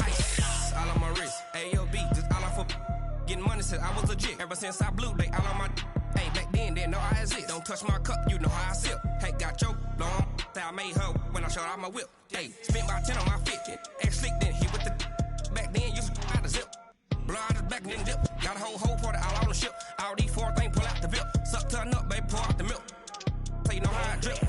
Ice all on my wrist, AOB, just all off of getting money since I was legit. Ever since I blew, they all on my. Hey, back then, didn't know I exist. Don't touch my cup, you know how I sip. Hey, got choked, long. Say I made her when I showed out my whip. Hey, spent about 10 on my fit. Ex-slick, then hit with the. Back then, used to out the zip. Blow out his back and then dip. Got a whole party all on the ship. All these four things pull out the VIP. Suck turn up, baby, pour out the milk. So you know how I drip.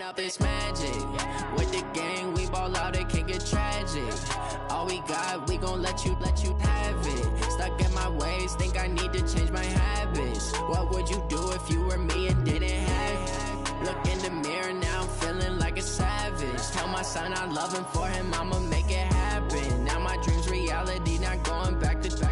Up this magic with the gang, we ball out, it can get tragic. All we got, we gon' let you have it. Stuck in my ways, think I need to change my habits. What would you do if you were me and didn't have it? Look in the mirror now, I'm feeling like a savage. Tell my son I love him, for him I'ma make it happen. Now my dreams reality, not going back to.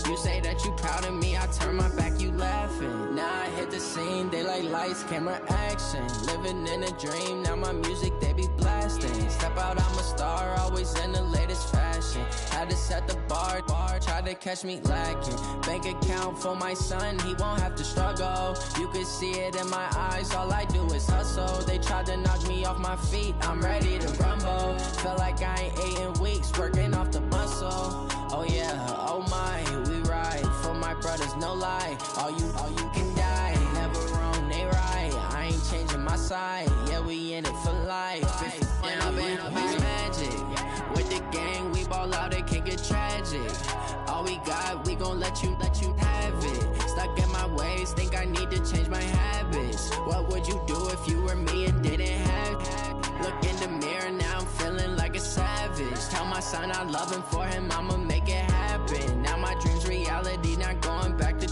You say that you proud of me, I turn my back, you laughing. Now I hit the scene, they like lights, camera, action. Living in a dream, now my music, they be blasting. Step out, I'm a star, always in the latest fashion. Had to set the bar, try to catch me lacking. Bank account for my son, he won't have to struggle. You can see it in my eyes, all I do is hustle. They tried to knock me off my feet, I'm ready to rumble. Feel like I ain't ate in weeks, working off the muscle. Oh yeah, oh my, we ride for my brothers, no lie. All you can die, never wrong, they right. I ain't changing my side, yeah, we in it for life. When up it's magic, with the gang, we ball out, it can get tragic. All we got, we gon' let you have it. Stuck in my ways, think I need to change my habits. What would you do if you were me and didn't have it? Look in the mirror now, I'm feeling like a savage. Tell my son I love him, for him I'ma make it happen. Now my dreams reality, not going back to.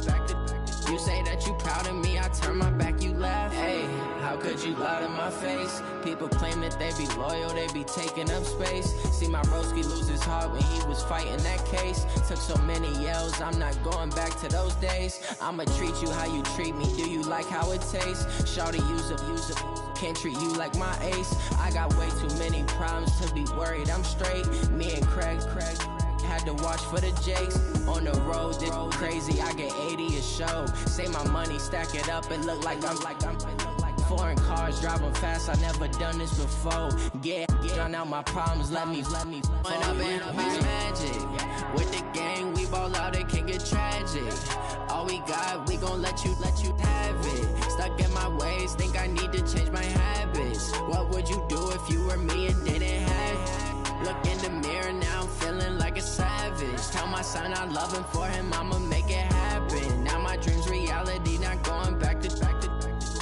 You say that you proud of me, I turn my back, you laugh. Hey, how could you lie to my face? People claim that they be loyal, they be taking up space. See my broski lose his heart when he was fighting that case. Took so many yells, I'm not going back to those days. I'ma treat you how you treat me, do you like how it tastes? Shawty, use up, can't treat you like my ace. I got way too many problems to be worried, I'm straight. Me and Craig had to watch for the Jakes. On the road, this crazy, I get 80 a show. Say my money, stack it up, and look like I'm foreign cars, driving fast, I never done this before. Get drown out my problems, let me When up it's magic, with the gang, we ball out, it can get tragic. All we got, we gon' let you have it. Stuck in my ways, think I need to change my habits. What would you do if you were me and didn't have it? Look in the mirror now, I'm feeling like a savage. Tell my son I love him, for him I'ma make it happen. Now my dreams reality, not going back to.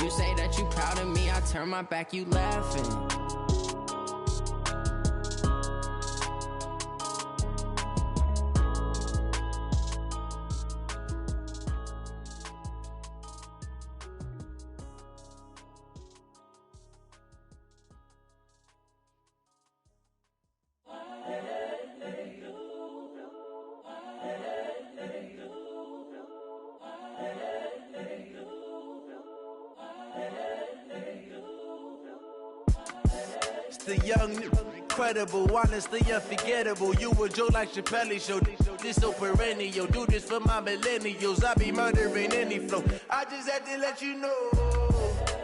You say that you proud of me, I turn my back, you laughing. The young, incredible, honestly unforgettable. You a Joe like Chappelle show. This so perennial. Do this for my millennials. I be murdering any flow. I just had to let you know.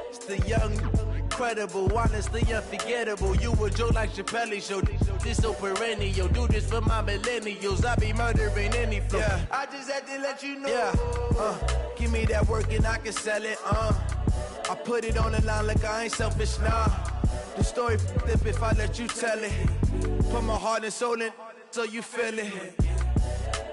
It's the young, Incredible, honestly unforgettable. You a joke like Chappelle Show. This so perennial. Do this for my millennials. I be murdering any flow. Yeah. I just had to let you know. Yeah. Give me that work and I can sell it. I put it on the line like I ain't selfish, nah. The story flip if I let you tell it. Put my heart and soul in so you feel it.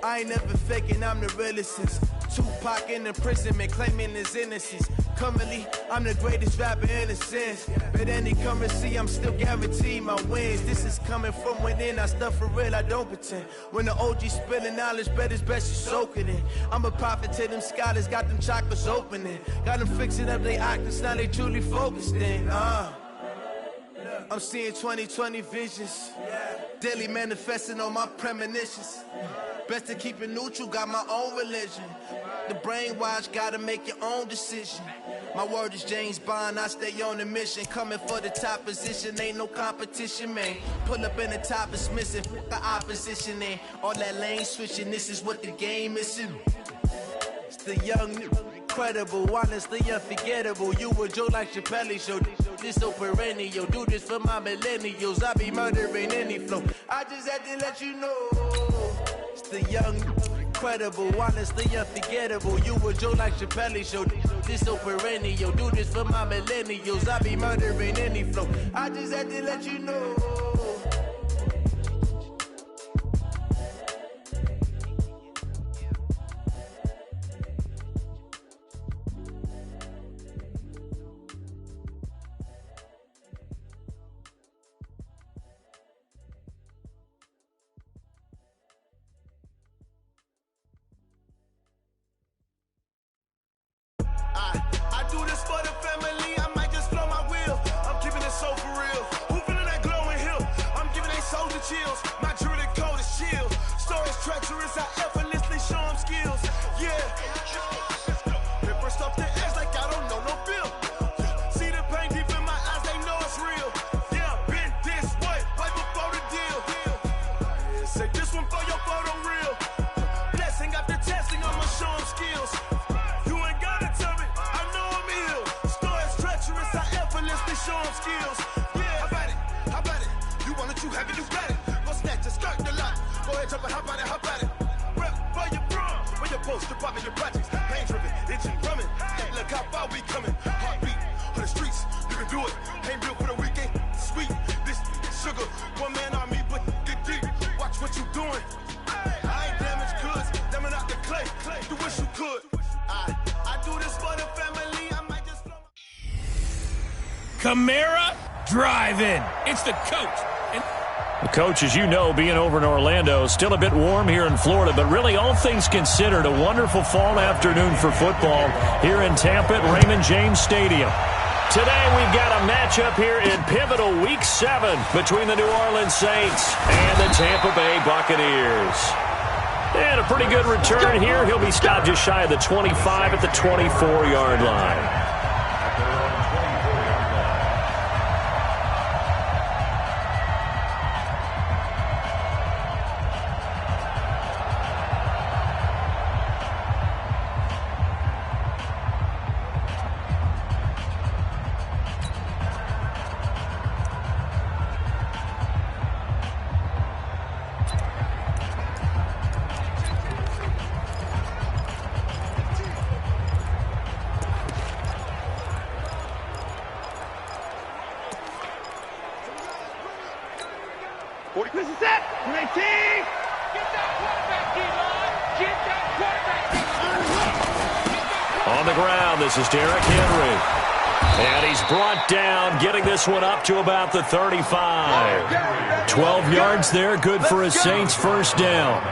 I ain't never faking, I'm the realest since Tupac in imprisonment, claiming his innocence. Currently, I'm the greatest rapper in a sense. But any currency, I'm still guaranteed my wins. This is coming from within, I stuff for real, I don't pretend. When the OG spilling knowledge, bet it's best you soak it in. I'm a prophet to them scholars, got them chakras opening. Got them fixing up they octaves, now they truly focused in. I'm seeing 2020 visions. Daily manifesting on my premonitions. Best to keep it neutral, got my own religion. The brainwash, gotta make your own decision. My word is James Bond, I stay on the mission. Coming for the top position, ain't no competition, man. Pull up in the top, it's missing, the opposition ain't. All that lane switching, this is what the game is. It's the young, incredible, honestly unforgettable. You a joke like Chappelle Show. This so perennial. Do this for my millennials. I be murdering any flow. I just had to let you know. It's the young, incredible, honestly unforgettable. You a joke like Chappelle Show. This so perennial. Do this for my millennials. I be murdering any flow. I just had to let you know. I do this for the family, I might just blow my wheel. I'm keeping it so for real. Who feeling that glowing hill? I'm giving they soldier chills. My jewelry cold as chill. Stories treacherous, I effortlessly show them skills. Yeah. They burst off their ass like I don't know no bill. See the pain deep in my eyes, they know it's real. Yeah, been this way, right before the deal. Say this one for your photo reel. Blessing after testing, I'ma show them skills. Show them skills. Yeah, how about it? You want it, you have it, you got it. Go snatch it, start the lot. Go ahead, jump it, how about it? Rep for your bro, for your post, your poppin', your projects. Pain driven, itching, drumming. Look how far we coming. Heartbeat on the streets, you can do it. Ain't built for the weekend. Sweet, this sugar. One man army, but get deep. Watch what you doing. I ain't damaged goods, damn out the clay. You wish you could. I do this for the family. I might just flow. Camara drive-in. It's the coach. The coach, as you know, being over in Orlando, still a bit warm here in Florida, but really all things considered, a wonderful fall afternoon for football here in Tampa at Raymond James Stadium. Today we've got a matchup here in pivotal Week 7 between the New Orleans Saints and the Tampa Bay Buccaneers. And a pretty good return here. He'll be stopped just shy of the 25 at the 24-yard line. This is it. 19. Get that quarterback, D-line. Get that quarterback. On the ground, this is Derrick Henry. And he's brought down, getting this one up to about the 35. 12 yards there, good for a Saints first down.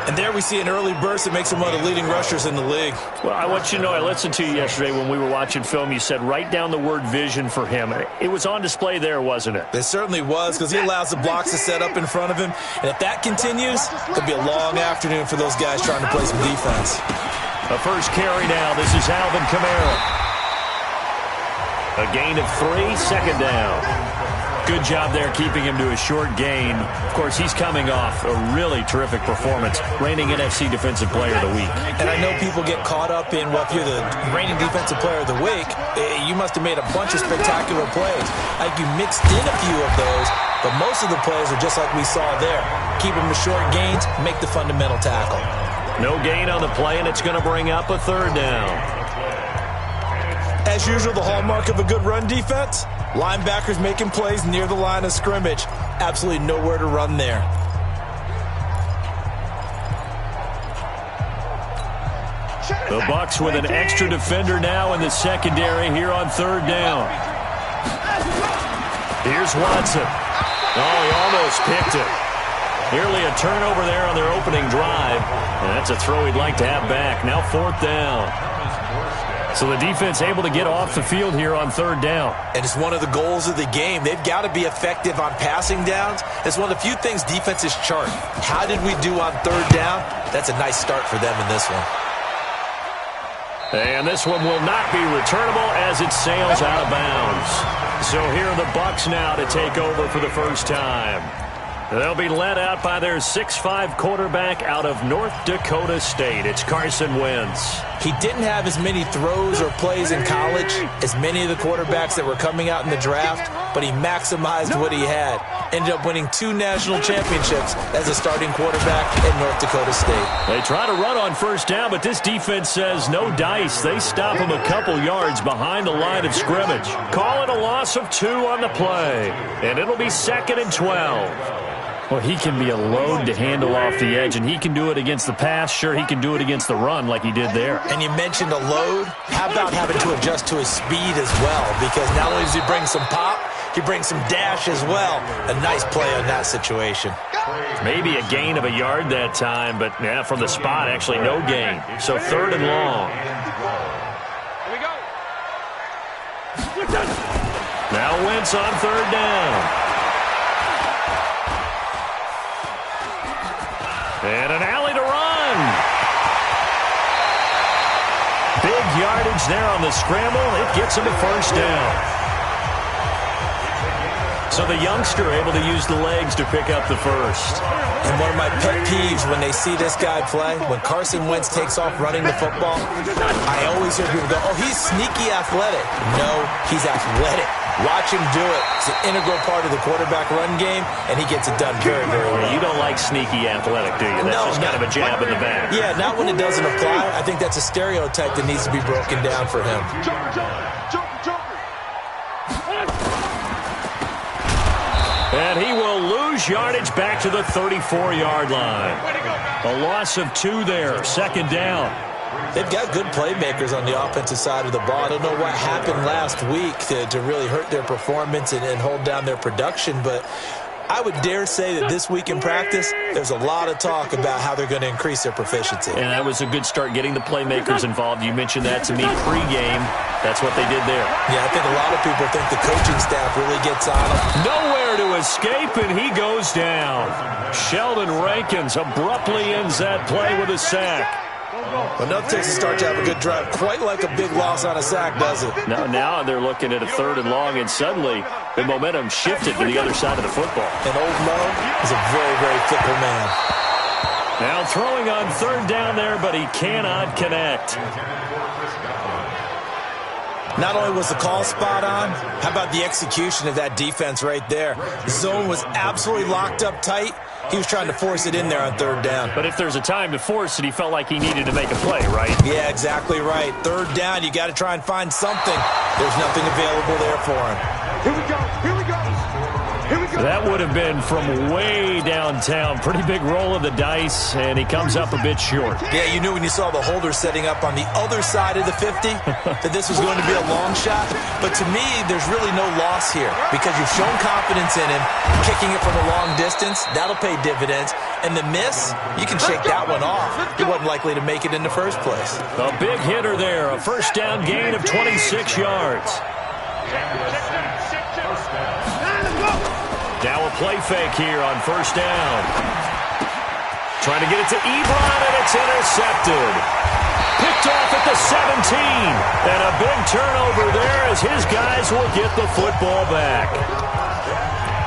And there we see an early burst that makes him one of the leading rushers in the league. Well, I want you to know, I listened to you yesterday when we were watching film. You said write down the word vision for him. It was on display there, wasn't it? It certainly was, because he allows the blocks to set up in front of him. And if that continues, it'll be a long afternoon for those guys trying to play some defense. A first carry now. This is Alvin Kamara. A gain of 3, second down. Good job there keeping him to a short gain. Of course, he's coming off a really terrific performance, reigning NFC Defensive Player of the Week. And I know people get caught up in, well, if you're the reigning Defensive Player of the Week, you must have made a bunch of spectacular plays. Like you mixed in a few of those, but most of the plays are just like we saw there. Keep them to short gains, make the fundamental tackle. No gain on the play, and it's going to bring up a third down. As usual, the hallmark of a good run defense, linebackers making plays near the line of scrimmage. Absolutely nowhere to run there. The Bucs with an extra defender now in the secondary here on third down. Here's Watson. Oh, he almost picked it. Nearly a turnover there on their opening drive. And that's a throw he'd like to have back. Now fourth down. So the defense able to get off the field here on third down. And it's one of the goals of the game. They've got to be effective on passing downs. It's one of the few things defenses chart. How did we do on third down? That's a nice start for them in this one. And this one will not be returnable as it sails out of bounds. So here are the Bucs now to take over for the first time. They'll be led out by their 6'5" quarterback out of North Dakota State. It's Carson Wentz. He didn't have as many throws or plays in college as many of the quarterbacks that were coming out in the draft, but he maximized what he had. Ended up winning 2 national championships as a starting quarterback at North Dakota State. They try to run on first down, but this defense says no dice. They stop him a couple yards behind the line of scrimmage. Call it a loss of 2 on the play, and it'll be 2nd and 12. Well, he can be a load to handle off the edge, and he can do it against the pass. Sure, he can do it against the run like he did there. And you mentioned a load. How about having to adjust to his speed as well? Because not only does he bring some pop, he brings some dash as well. A nice play on that situation. Maybe a gain of a yard that time, but yeah, from the spot, actually no gain. So 3rd and long. Here we go. Now Wentz on 3rd down. And an alley to run. Big yardage there on the scramble. It gets him a first down. So the youngster able to use the legs to pick up the first. And one of my pet peeves when they see this guy play, when Carson Wentz takes off running the football, I always hear people go, oh, he's sneaky athletic. No, he's athletic. Watch him do it. It's an integral part of the quarterback run game, and he gets it done very, very well. You don't like sneaky athletic, do you? That's just kind of a jab in the back. Yeah, not when it doesn't apply. I think that's a stereotype that needs to be broken down for him. And he will lose yardage back to the 34-yard line. A loss of 2 there, 2nd down. They've got good playmakers on the offensive side of the ball. I don't know what happened last week to really hurt their performance and hold down their production, but I would dare say that this week in practice, there's a lot of talk about how they're going to increase their proficiency. And that was a good start, getting the playmakers involved. You mentioned that to me pregame. That's what they did there. Yeah, I think a lot of people think the coaching staff really gets on them. Nowhere to escape, and he goes down. Sheldon Rankins abruptly ends that play with a sack. But enough takes to start to have a good drive. Quite like a big loss on a sack, does it? Now they're looking at a 3rd and long, and suddenly the momentum shifted to the other side of the football. And Old Mo is a very, very fickle man. Now throwing on 3rd down there, but he cannot connect. Not only was the call spot on, how about the execution of that defense right there? The zone was absolutely locked up tight. He was trying to force it in there on 3rd down. But if there's a time to force it, he felt like he needed to make a play, right? Yeah, exactly right. 3rd down, you got to try and find something. There's nothing available there for him. Here we go. Here we go. Here we go. That would have been from way downtown. Pretty big roll of the dice, and he comes up a bit short. Yeah, you knew when you saw the holder setting up on the other side of the 50 that this was going to be a long shot. But to me, there's really no loss here because you've shown confidence in him. Kicking it from a long distance, that'll pay dividends. And the miss, you can shake that one off. He wasn't likely to make it in the first place. A big hitter there, a first down gain of 26 yards. Now a play fake here on first down. Trying to get it to Ebron, and it's intercepted. Picked off at the 17. And a big turnover there as his guys will get the football back.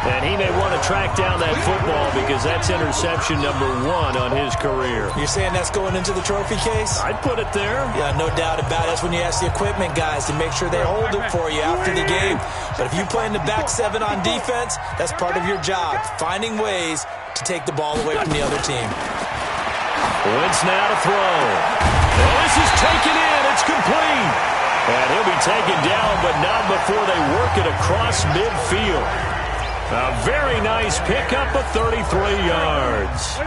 And he may want to track down that football because that's interception number 1 on his career. You're saying that's going into the trophy case? I'd put it there. Yeah, no doubt about it. That's when you ask the equipment guys to make sure they hold it for you after the game. But if you play in the back 7 on defense, that's part of your job, finding ways to take the ball away from the other team. Wentz now to throw. And this is taken in. It's complete. And he'll be taken down, but not before they work it across midfield. A very nice pickup of 33 yards.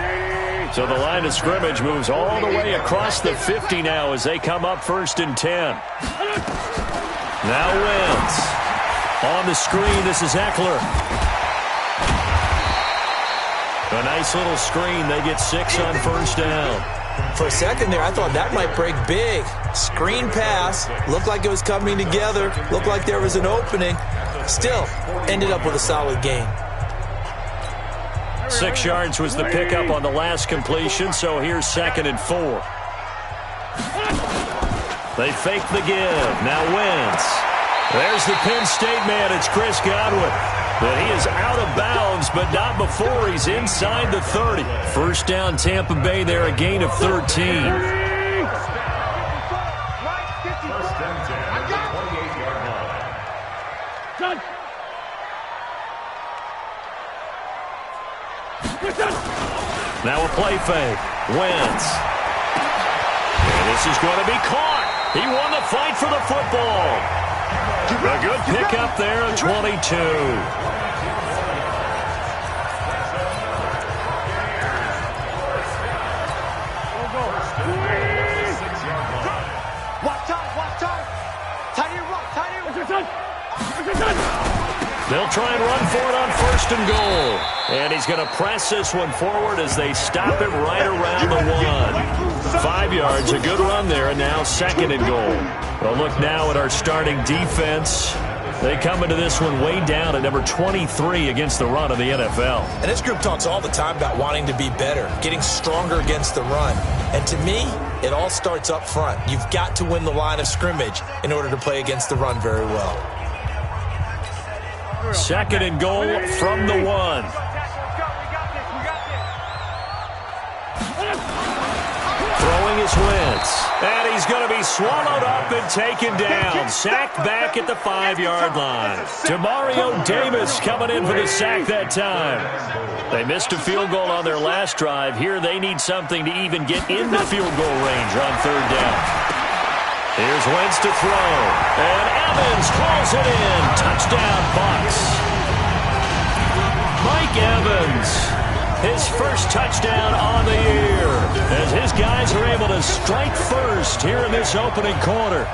So the line of scrimmage moves all the way across the 50 now as they come up 1st and 10. Now Wentz. On the screen, this is Eckler. A nice little screen. They get 6 on 1st down. For a second there, I thought that might break big. Screen pass. Looked like it was coming together. Looked like there was an opening. Still, ended up with a solid gain. 6 yards was the pickup on the last completion, so here's 2nd and 4. They fake the give. Now Wentz. There's the Penn State man. It's Chris Godwin. But he is out of bounds, but not before he's inside the 30. 1st down, Tampa Bay there, a gain of 13. Now a play fake. Wentz. And this is going to be caught. He won the fight for the football. A good pickup there at 22. They'll try and run for it on 1st and goal. And he's going to press this one forward as they stop it right around the 1. 5 yards, a good run there, and now 2nd and goal. Well, look now at our starting defense. They come into this one way down at number 23 against the run of the NFL. And this group talks all the time about wanting to be better, getting stronger against the run. And to me, it all starts up front. You've got to win the line of scrimmage in order to play against the run very well. 2nd and goal from the 1. Throwing is Wentz. And he's going to be swallowed up and taken down. Sacked back at the 5-yard line. Demario Davis coming in for the sack that time. They missed a field goal on their last drive. Here they need something to even get into field goal range on 3rd down. Here's Wentz to throw. And Evans calls it in. Touchdown, Bucs. Mike Evans. His first touchdown on the year. As his guys are able to strike first here in this opening quarter.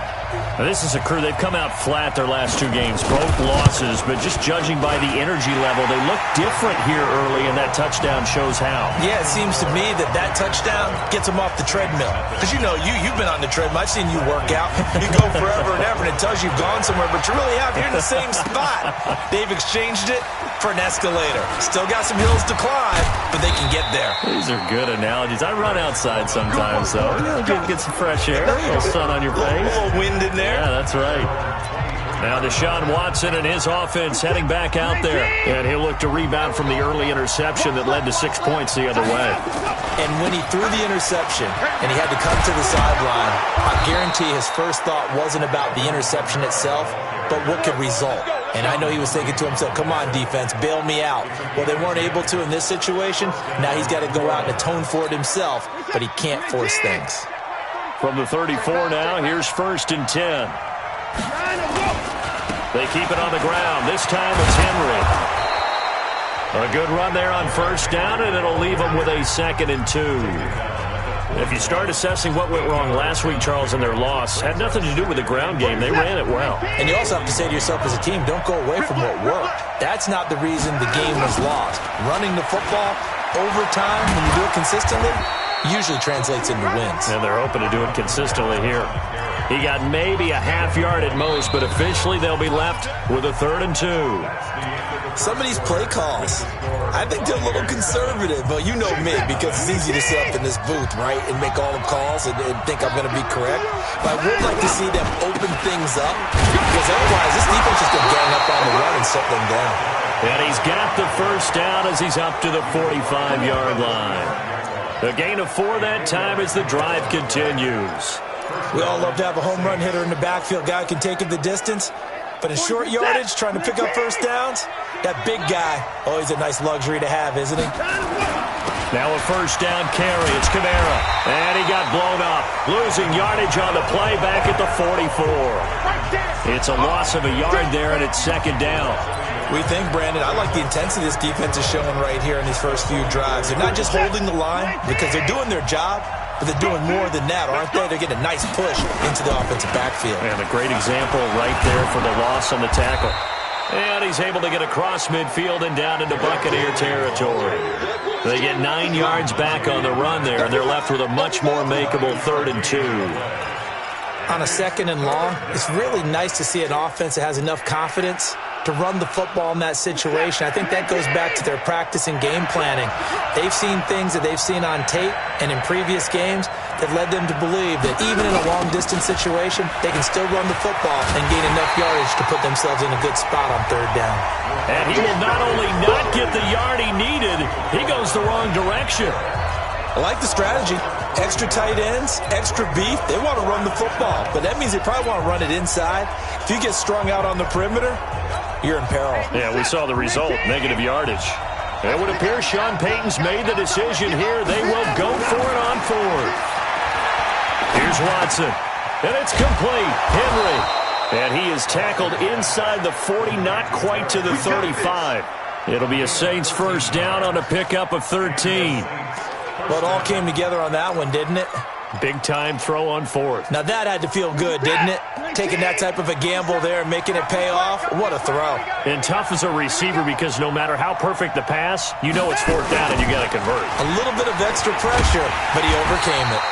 Now, this is a crew, they've come out flat their last 2 games, both losses, but just judging by the energy level, they look different here early, and that touchdown shows how. Yeah, it seems to me that touchdown gets them off the treadmill. Because, you know, you've been on the treadmill. I've seen you work out. You go forever and ever, and it tells you've gone somewhere, but you really have. You're in the same spot. They've exchanged it for an escalator. Still got some hills to climb, but they can get there. These are good analogies. I run outside sometimes, though. Get some fresh air, a little sun on your face. A little wind in there. Yeah, that's right. Now Deshaun Watson and his offense heading back out there. And he'll look to rebound from the early interception that led to 6 points the other way. And when he threw the interception and he had to come to the sideline, I guarantee his first thought wasn't about the interception itself, but what could result. And I know he was thinking to himself, come on, defense, bail me out. Well, they weren't able to in this situation. Now he's got to go out and atone for it himself, but he can't force things. From the 34 now, here's 1st and 10. They keep it on the ground. This time it's Henry. A good run there on 1st down, and it'll leave them with a 2nd and 2. If you start assessing what went wrong last week, Charles, in their loss, had nothing to do with the ground game. They ran it well. And you also have to say to yourself as a team, don't go away from what worked. That's not the reason the game was lost. Running the football over time, when you do it consistently, usually translates into wins. And they're hoping to do it consistently here. He got maybe a half yard at most, but officially they'll be left with a 3rd and 2. Some of these play calls, I think they're a little conservative, but you know me, because it's easy to sit up in this booth, right, and make all the calls and think I'm going to be correct. But I would like to see them open things up, because otherwise this defense is going to gang up on the run and shut them down. And he's got the first down as he's up to the 45-yard line. A gain of 4 that time as the drive continues. We all love to have a home run hitter in the backfield. Guy can take it the distance. But in short yardage, trying to pick up first downs, that big guy, always a nice luxury to have, isn't he? Now a first down carry. It's Kamara. And he got blown up. Losing yardage on the play back at the 44. It's a loss of a yard there, and it's second down. We think, Brandon, I like the intensity this defense is showing right here in these first few drives. They're not just holding the line because they're doing their job, but they're doing more than that, aren't they? They're getting a nice push into the offensive backfield. And a great example right there for the loss on the tackle. And he's able to get across midfield and down into Buccaneer territory. They get 9 yards back on the run there, and they're left with a much more makeable 3rd and 2. On a 2nd and long, it's really nice to see an offense that has enough confidence to run the football in that situation. I think that goes back to their practice and game planning. They've seen things that they've seen on tape and in previous games that led them to believe that even in a long-distance situation, they can still run the football and gain enough yardage to put themselves in a good spot on 3rd down. And he will not only not get the yard he needed, he goes the wrong direction. I like the strategy. Extra tight ends, extra beef. They want to run the football, but that means they probably want to run it inside. If you get strung out on the perimeter, you're in peril. Yeah, we saw the result, negative yardage. It would appear Sean Payton's made the decision here. They will go for it on 4th. Here's Watson, and it's complete. Henry, and he is tackled inside the 40, not quite to the 35. It'll be a Saints first down on a pickup of 13. Well, it all came together on that one, didn't it? Big-time throw on 4th. Now that had to feel good, didn't it? Taking that type of a gamble there and making it pay off. What a throw. And tough as a receiver because no matter how perfect the pass, you know it's 4th down and you got to convert. A little bit of extra pressure, but he overcame it.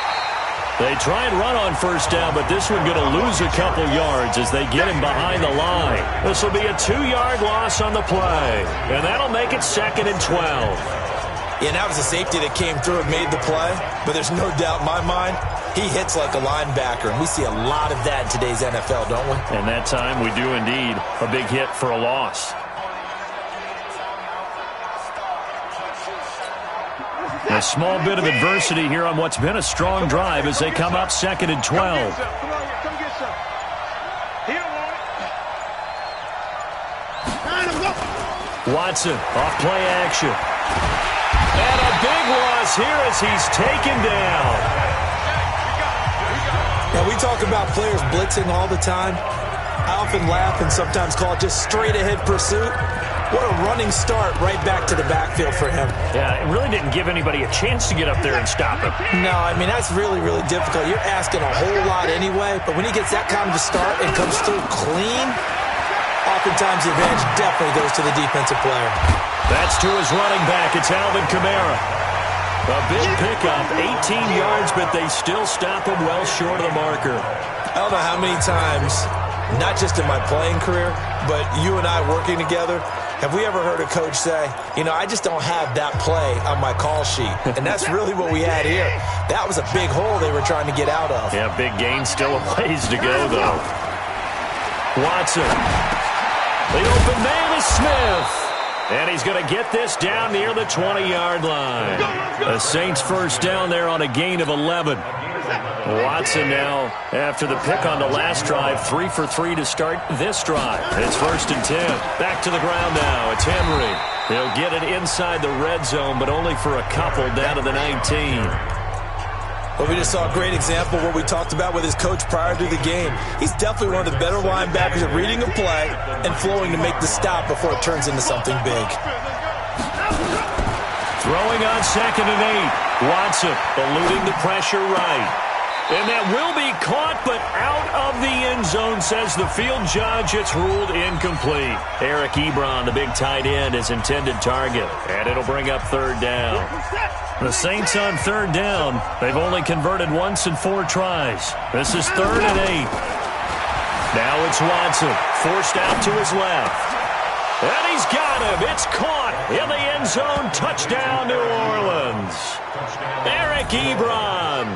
They try and run on first down, but this one going to lose a couple yards as they get him behind the line. This will be a 2-yard loss on the play, and that'll make it 2nd and 12. Yeah, that was a safety that came through and made the play, but there's no doubt in my mind he hits like a linebacker, and we see a lot of that in today's NFL, don't we? And that time we do indeed. A big hit for a loss. A small bit of adversity here on what's been a strong drive as they come up 2nd and 12. Watson off play action. And a big loss here as he's taken down. Now, we talk about players blitzing all the time. I often laugh and sometimes call it just straight-ahead pursuit. What a running start right back to the backfield for him. Yeah, it really didn't give anybody a chance to get up there and stop him. No, I mean, that's really, really difficult. You're asking a whole lot anyway, but when he gets that kind of a start and comes through clean, oftentimes the advantage definitely goes to the defensive player. That's to his running back. It's Alvin Kamara. A big pickup, 18 yards, but they still stop him well short of the marker. I don't know how many times, not just in my playing career, but you and I working together, have we ever heard a coach say, you know, I just don't have that play on my call sheet. And that's really what we had here. That was a big hole they were trying to get out of. Yeah, big gain, still a ways to go, though. Watson. The open man is Smith. And he's going to get this down near the 20-yard line. The Saints first down there on a gain of 11. Watson now, after the pick on the last drive, 3 for 3 to start this drive. It's 1st and 10. Back to the ground now. It's Henry. He'll get it inside the red zone, but only for a couple down to the 19. Well, we just saw a great example of what we talked about with his coach prior to the game. He's definitely one of the better linebackers at reading a play and flowing to make the stop before it turns into something big. Throwing on 2nd and 8. Watson eluding the pressure right. And that will be caught, but out of the end zone, says the field judge. It's ruled incomplete. Eric Ebron, the big tight end, is intended target. And it'll bring up 3rd down. The Saints on 3rd down. They've only converted once in 4 tries. This is 3rd and 8. Now it's Watson, forced out to his left. And he's got him. It's caught in the end zone. Touchdown, New Orleans. Eric Ebron,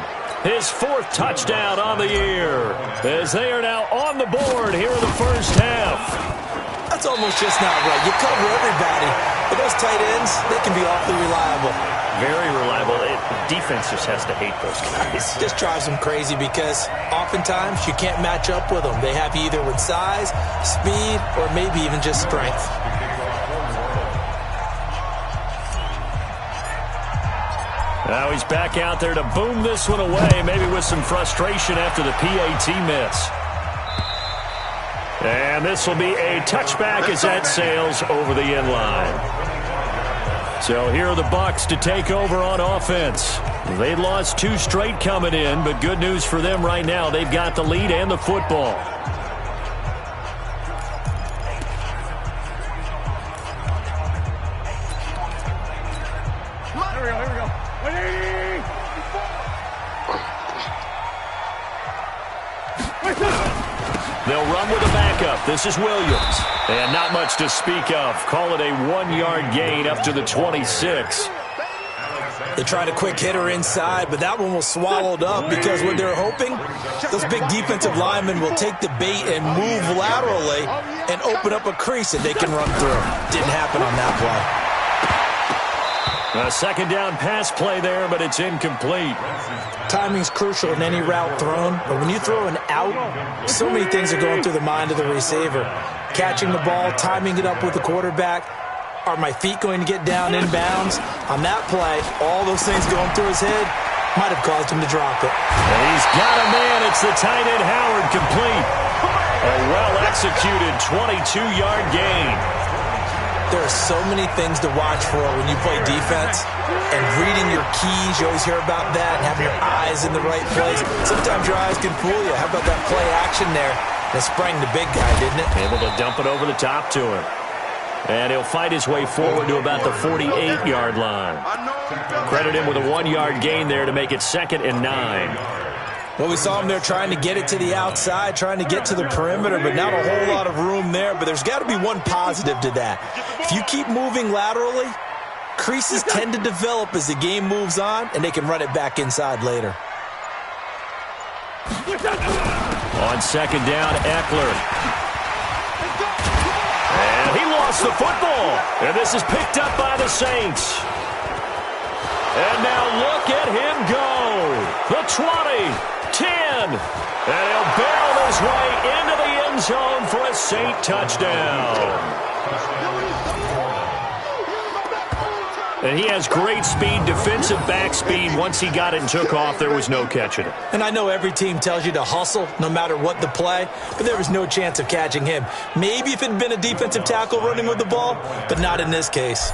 his 4th touchdown on the year, as they are now on the board here in the first half. That's almost just not right. You cover everybody, but those tight ends, they can be awfully reliable. Very reliable. Defense just has to hate those guys. It just drives them crazy because oftentimes you can't match up with them. They have you either with size, speed, or maybe even just strength. Now he's back out there to boom this one away, maybe with some frustration after the PAT miss. And this will be a touchback as that sails over the end line. So here are the Bucs to take over on offense. They lost 2 straight coming in, but good news for them right now. They've got the lead and the football. They'll run with a backup. This is Williams. And not much to speak of. Call it a 1-yard gain up to the 26. They tried a quick hitter inside, but that one was swallowed up because what they're hoping, those big defensive linemen will take the bait and move laterally and open up a crease that they can run through. Didn't happen on that play. A second down pass play there, but it's incomplete. Timing's crucial in any route thrown, but when you throw an out, so many things are going through the mind of the receiver. Catching the ball, timing it up with the quarterback. Are my feet going to get down inbounds? On that play, all those things going through his head might have caused him to drop it. And he's got a man. It's the tight end Howard, complete. A well-executed 22-yard gain. There are so many things to watch for when you play defense, and reading your keys, you always hear about that, and having your eyes in the right place. Sometimes your eyes can fool you. How about that play action there? That sprang the big guy, didn't it? Able to dump it over the top to him. And he'll fight his way forward to about the 48-yard line. Credit him with a 1-yard gain there to make it 2nd and 9. Well, we saw him there trying to get it to the outside, trying to get to the perimeter, but not a whole lot of room there. But there's got to be one positive to that. If you keep moving laterally, creases tend to develop as the game moves on, and they can run it back inside later. On 2nd down, Eckler. And he lost the football. And this is picked up by the Saints. And now look at him go. The 20. 10, and he'll barrel his way into the end zone for a Saint touchdown. And he has great speed, defensive back speed. Once he got it and took off, there was no catching it. And I know every team tells you to hustle no matter what the play, but there was no chance of catching him. Maybe if it had been a defensive tackle running with the ball, but not in this case.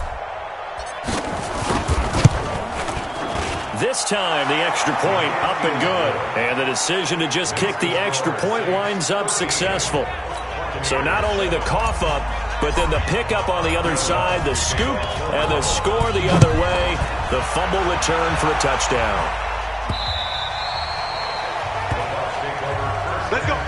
This time, the extra point up and good. And the decision to just kick the extra point winds up successful. So not only the cough up, but then the pickup on the other side, the scoop, and the score the other way. The fumble return for a touchdown. Let's go.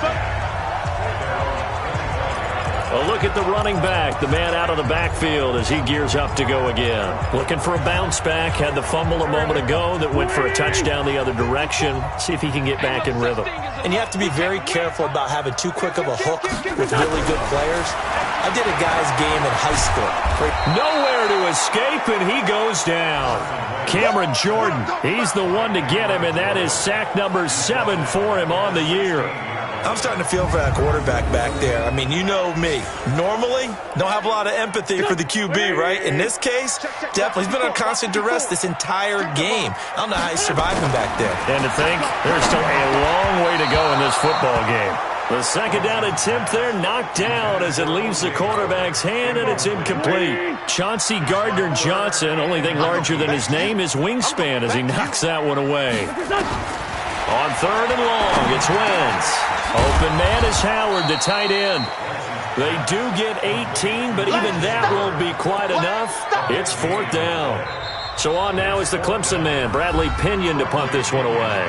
A look at the running back, the man out of the backfield as he gears up to go again. Looking for a bounce back, had the fumble a moment ago that went for a touchdown the other direction. See if he can get back in rhythm. And you have to be very careful about having too quick of a hook with really good players. I did a guy's game in high school. Nowhere to escape, and he goes down. Cameron Jordan, he's the one to get him, and that is sack number 7 for him on the year. I'm starting to feel for that quarterback back there. I mean, you know me. Normally, don't have a lot of empathy for the QB, right? In this case, definitely. He's been on constant duress this entire game. I don't know how he's surviving back there. And to think, there's still a long way to go in this football game. The second down attempt there knocked down as it leaves the quarterback's hand, and it's incomplete. Chauncey Gardner-Johnson, only thing larger than his name is wingspan as he knocks that one away. On 3rd and long, it's Wentz. Open man is Howard, the tight end. They do get 18, but even that won't be quite enough. It's 4th down. So on now is the Clemson man, Bradley Pinion, to punt this one away.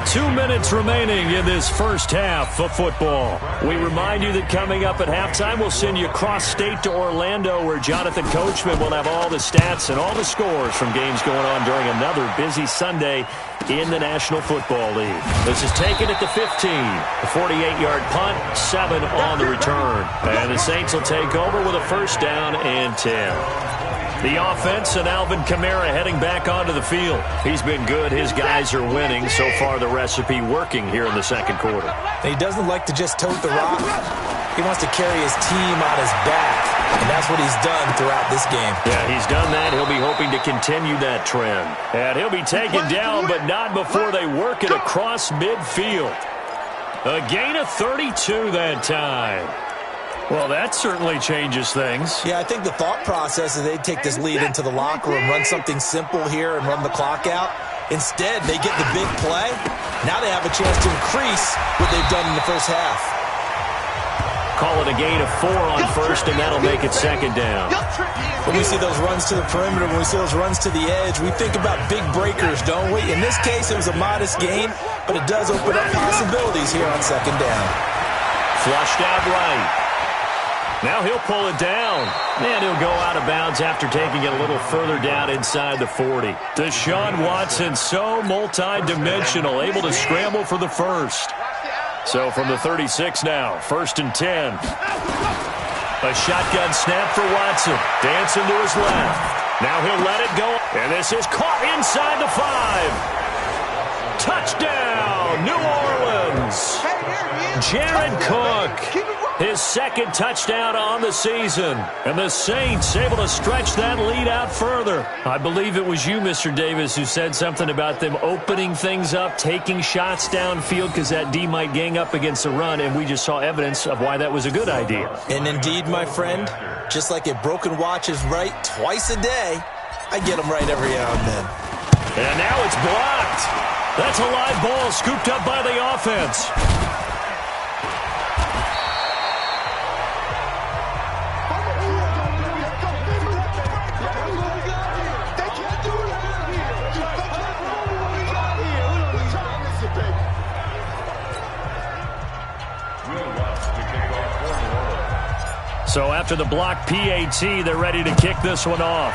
2 minutes remaining in this first half of football. We remind you that coming up at halftime, we'll send you cross-state to Orlando, where Jonathan Coachman will have all the stats and all the scores from games going on during another busy Sunday in the National Football League. This is taken at the 15. A 48-yard punt, 7 on the return. And the Saints will take over with a first down and 10. The offense and Alvin Kamara heading back onto the field. He's been good. His guys are winning. So far, the recipe working here in the second quarter. He doesn't like to just tote the rock. He wants to carry his team on his back, and that's what he's done throughout this game. Yeah, he's done that. He'll be hoping to continue that trend. And he'll be taken down, but not before they work it across midfield. A gain of 32 that time. Well, that certainly changes things. Yeah, I think the thought process is they'd take this lead into the locker room, run something simple here, and run the clock out. Instead, they get the big play. Now they have a chance to increase what they've done in the first half. Call it a gain of 4 on first, and that'll make it second down. When we see those runs to the perimeter, when we see those runs to the edge, we think about big breakers, don't we? In this case, it was a modest gain, but it does open up possibilities here on second down. Flushed out right. Now he'll pull it down, and he'll go out of bounds after taking it a little further down inside the 40. Deshaun Watson, so multi-dimensional, able to scramble for the first. So from the 36 now, 1st and 10. A shotgun snap for Watson. Dancing to his left. Now he'll let it go, and this is caught inside the 5. Touchdown, New Orleans. Jared Cook. His second touchdown on the season. And the Saints able to stretch that lead out further. I believe it was you, Mr. Davis, who said something about them opening things up, taking shots downfield because that D might gang up against the run, and we just saw evidence of why that was a good idea. And indeed, my friend, just like a broken watch is right twice a day, I get them right every now and then. And now it's blocked. That's a live ball scooped up by the offense. So after the block PAT, they're ready to kick this one off.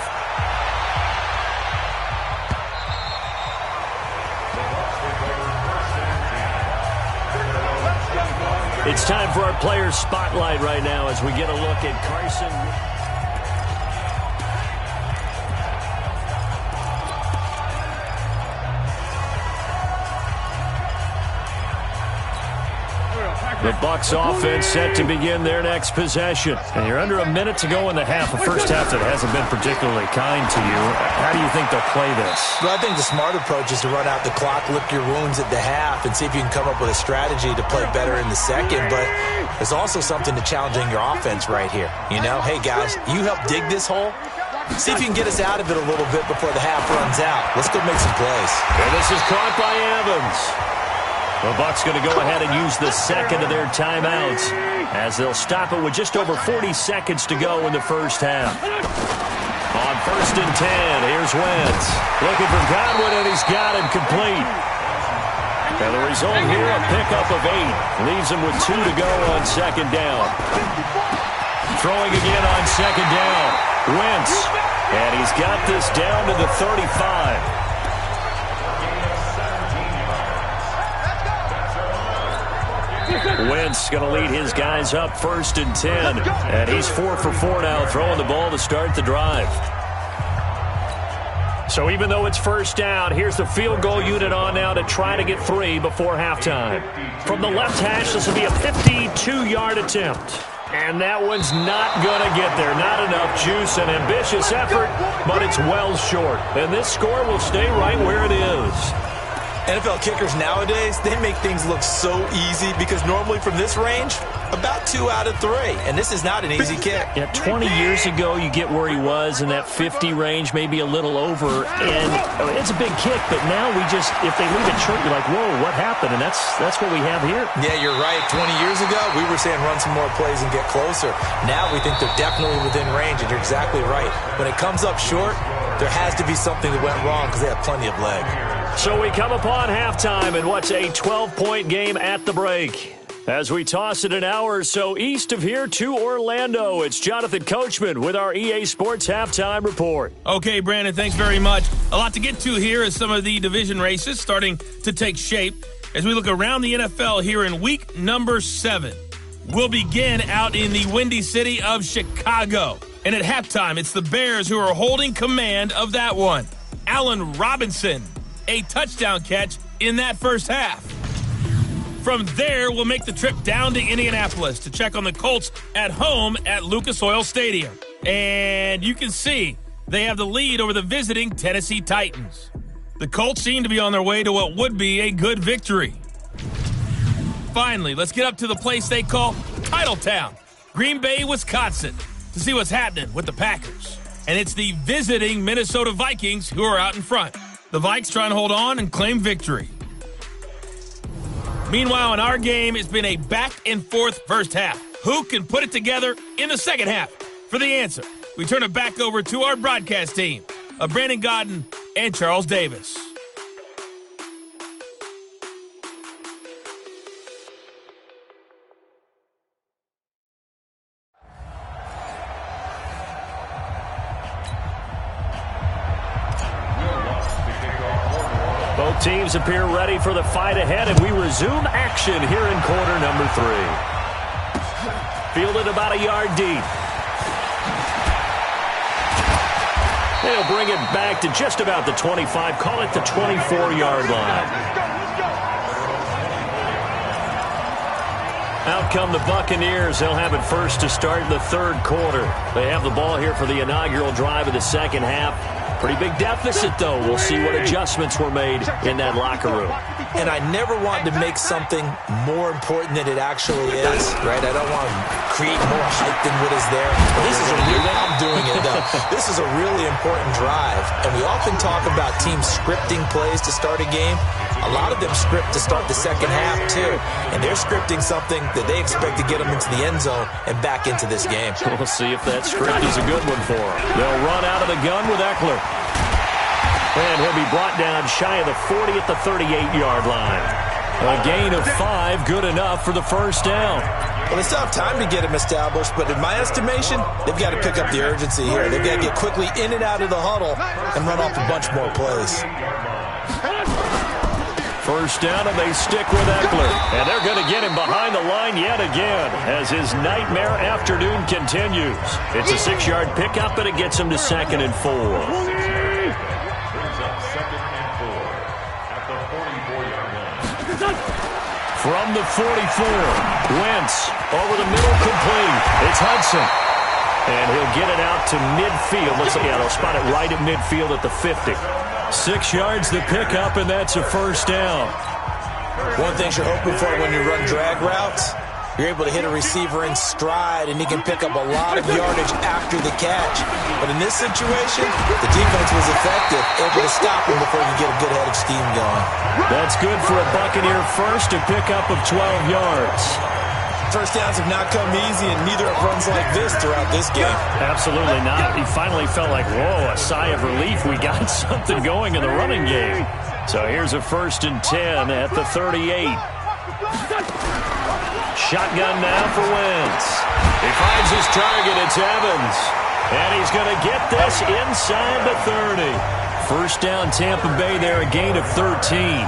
It's time for our players' spotlight right now as we get a look at Carson. The Bucs offense set to begin their next possession. And you're under a minute to go in the half. A first half that hasn't been particularly kind to you. How do you think they'll play this? Well, I think the smart approach is to run out the clock, lick your wounds at the half, and see if you can come up with a strategy to play better in the second. But there's also something to challenging your offense right here. You know, hey, guys, you help dig this hole. See if you can get us out of it a little bit before the half runs out. Let's go make some plays. And this is caught by Evans. The Bucs going to go ahead and use the second of their timeouts as they'll stop it with just over 40 seconds to go in the first half. On 1st and 10, here's Wentz. Looking for Godwin, and he's got him complete. And the result here, a pickup of 8. Leaves him with 2 to go on second down. Throwing again on second down. Wentz. And he's got this down to the 35. Wentz going to lead his guys up 1st and 10. And he's 4 for 4 now, throwing the ball to start the drive. So even though it's first down, here's the field goal unit on now to try to get 3 before halftime. From the left hash, this will be a 52-yard attempt. And that one's not going to get there. Not enough juice, an ambitious effort, but it's well short. And this score will stay right where it is. NFL kickers nowadays, they make things look so easy because normally from this range, about 2 out of 3. And this is not an easy kick. Yeah, 20 years ago, you get where he was in that 50 range, maybe a little over. And it's a big kick, but now we just, if they leave it short, you're like, whoa, what happened? And that's what we have here. Yeah, you're right. 20 years ago, we were saying run some more plays and get closer. Now we think they're definitely within range, and you're exactly right. When it comes up short, there has to be something that went wrong because they have plenty of leg. So we come upon halftime in what's a 12-point game at the break. As we toss it an hour or so east of here to Orlando, it's Jonathan Coachman with our EA Sports Halftime Report. Okay, Brandon, thanks very much. A lot to get to here as some of the division races starting to take shape as we look around the NFL here in week number 7. We'll begin out in the windy city of Chicago. And at halftime, it's the Bears who are holding command of that one. Allen Robinson, a touchdown catch in that first half. From there, we'll make the trip down to Indianapolis to check on the Colts at home at Lucas Oil Stadium. And you can see they have the lead over the visiting Tennessee Titans. The Colts seem to be on their way to what would be a good victory. Finally, let's get up to the place they call Titletown, Green Bay, Wisconsin, to see what's happening with the Packers. And it's the visiting Minnesota Vikings who are out in front. The Vikes trying to hold on and claim victory. Meanwhile, in our game, it's been a back-and-forth first half. Who can put it together in the second half? For the answer, we turn it back over to our broadcast team of Brandon Godden and Charles Davis. Both teams appear ready for the fight ahead, and we resume action here in quarter number 3. Fielded about a yard deep. They'll bring it back to just about the 25, call it the 24-yard line. Out come the Buccaneers. They'll have it first to start the third quarter. They have the ball here for the inaugural drive of the second half. Pretty big deficit, though. We'll see what adjustments were made in that locker room. And I never want to make something more important than it actually is, right? I don't want to create more hype than what is there. I'm doing it, though. This is a really important drive. And we often talk about teams scripting plays to start a game. A lot of them script to start the second half, too. And they're scripting something that they expect to get them into the end zone and back into this game. We'll see if that script is a good one for them. They'll run out of the gun with Eckler. And he'll be brought down shy of the 40 at the 38-yard line. A gain of 5, good enough for the first down. Well, they still have time to get him established, but in my estimation, they've got to pick up the urgency here. They've got to get quickly in and out of the huddle and run off a bunch more plays. First down, and they stick with Eckler. And they're going to get him behind the line yet again as his nightmare afternoon continues. It's a 6-yard pickup, and it gets him to 2nd and 4. From the 44, Wentz over the middle, complete. It's Hudson. And he'll get it out to midfield. Looks like, they'll spot it right at midfield at the 50. 6 yards the pickup, and that's a first down. One thing you're hoping for when you run drag routes, you're able to hit a receiver in stride, and he can pick up a lot of yardage after the catch. But in this situation, the defense was effective, able to stop him before you get a good head of steam going. That's good for a Buccaneer first, a pickup of 12 yards. First downs have not come easy, and neither have runs like this throughout this game. Absolutely not. He finally felt like, whoa, a sigh of relief. We got something going in the running game. So here's a 1st and 10 at the 38. Shotgun now for Wentz. He finds his target. It's Evans. And he's going to get this inside the 30. First down, Tampa Bay there, a gain of 13.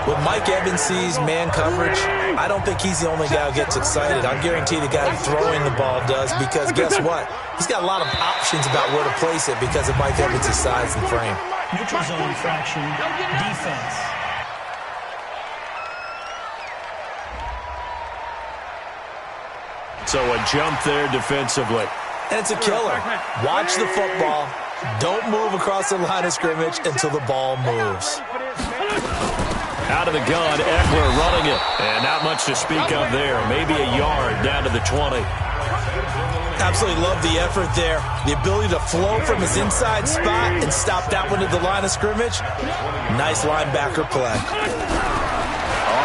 When Mike Evans sees man coverage, I don't think he's the only guy who gets excited. I guarantee the guy throwing the ball does, because guess what? He's got a lot of options about where to place it because of Mike Evans' size and frame. Neutral zone infraction, defense. So a jump there defensively. And it's a killer. Watch the football. Don't move across the line of scrimmage until the ball moves. Out of the gun, Eckler running it. And not much to speak of there. Maybe a yard down to the 20. Absolutely love the effort there. The ability to flow from his inside spot and stop that one at the line of scrimmage. Nice linebacker play.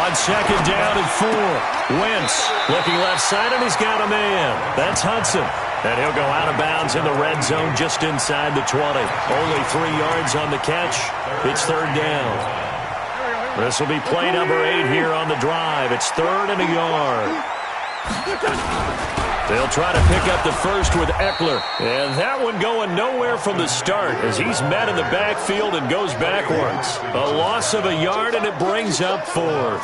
On second down and 4. Wentz looking left side, and he's got a man. That's Hudson. And he'll go out of bounds in the red zone just inside the 20. Only 3 yards on the catch. It's third down. This will be play number 8 here on the drive. It's 3rd and a yard. They'll try to pick up the first with Eckler. And that one going nowhere from the start as he's met in the backfield and goes backwards. A loss of a yard, and it brings up 4th.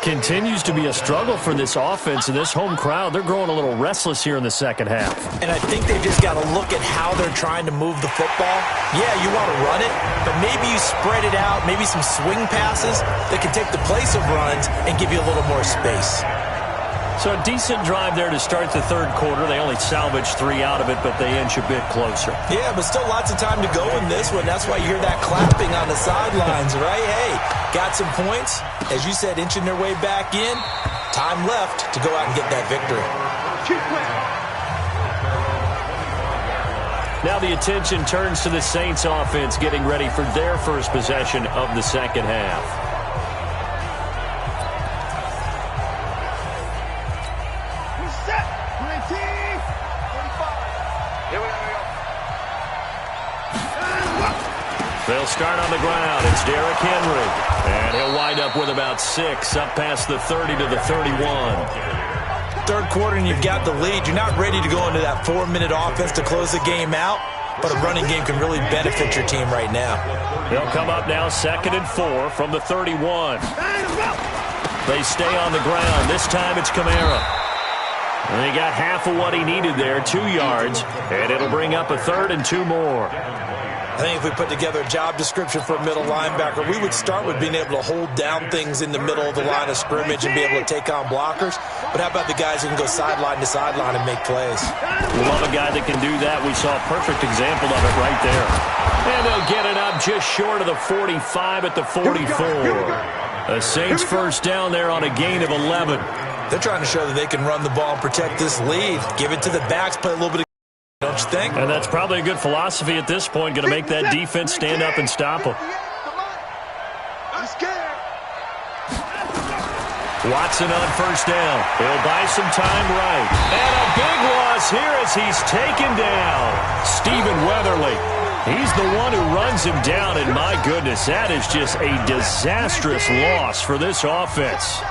Continues to be a struggle for this offense and this home crowd. They're growing a little restless here in the second half. And I think they've just got to look at how they're trying to move the football. Yeah, you want to run it, but maybe you spread it out, maybe some swing passes that can take the place of runs and give you a little more space. So a decent drive there to start the third quarter. They only salvaged 3 out of it, but they inch a bit closer. Yeah, but still lots of time to go in this one. That's why you hear that clapping on the sidelines, right? Hey, got some points. As you said, inching their way back in. Time left to go out and get that victory. Now the attention turns to the Saints offense getting ready for their first possession of the second half. They'll start on the ground. It's Derrick Henry. And he'll wind up with about 6 up past the 30 to the 31. Third quarter and you've got the lead. You're not ready to go into that 4-minute offense to close the game out, but a running game can really benefit your team right now. They'll come up now 2nd and 4 from the 31. They stay on the ground. This time it's Kamara. And they got half of what he needed there, 2 yards, and it'll bring up a 3rd and 2 more. I think if we put together a job description for a middle linebacker, we would start with being able to hold down things in the middle of the line of scrimmage and be able to take on blockers. But how about the guys who can go sideline to sideline and make plays? We love a guy that can do that. We saw a perfect example of it right there. And they'll get it up just short of the 45 at the 44. The Saints first down there on a gain of 11. They're trying to show that they can run the ball and protect this lead. Give it to the backs, play a little bit of, don't you think? And that's probably a good philosophy at this point. Going to make that defense stand up and stop them. Watson on first down. He'll buy some time right. And a big loss here as he's taken down. Stephen Weatherly. He's the one who runs him down, and my goodness, that is just a disastrous loss for this offense.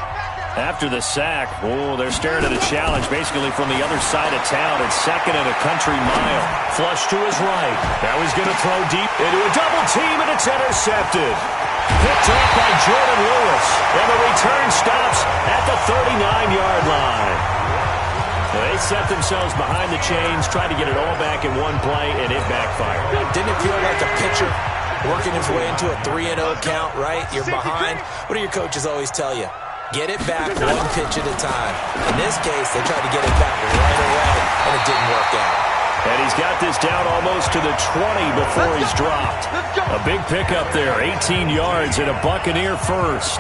After the sack, they're staring at a challenge basically from the other side of town. It's 2nd and a country mile. Flush to his right. Now he's going to throw deep into a double team, and it's intercepted. Picked off by Jordan Lewis. And the return stops at the 39-yard line. They set themselves behind the chains, tried to get it all back in one play, and it backfired. Didn't it feel like a pitcher working his way into a 3-0 count, right? You're behind. What do your coaches always tell you? Get it back one pitch at a time. In this case, they tried to get it back right away, and it didn't work out. And he's got this down almost to the 20 before he's dropped. A big pickup there, 18 yards and a Buccaneer first.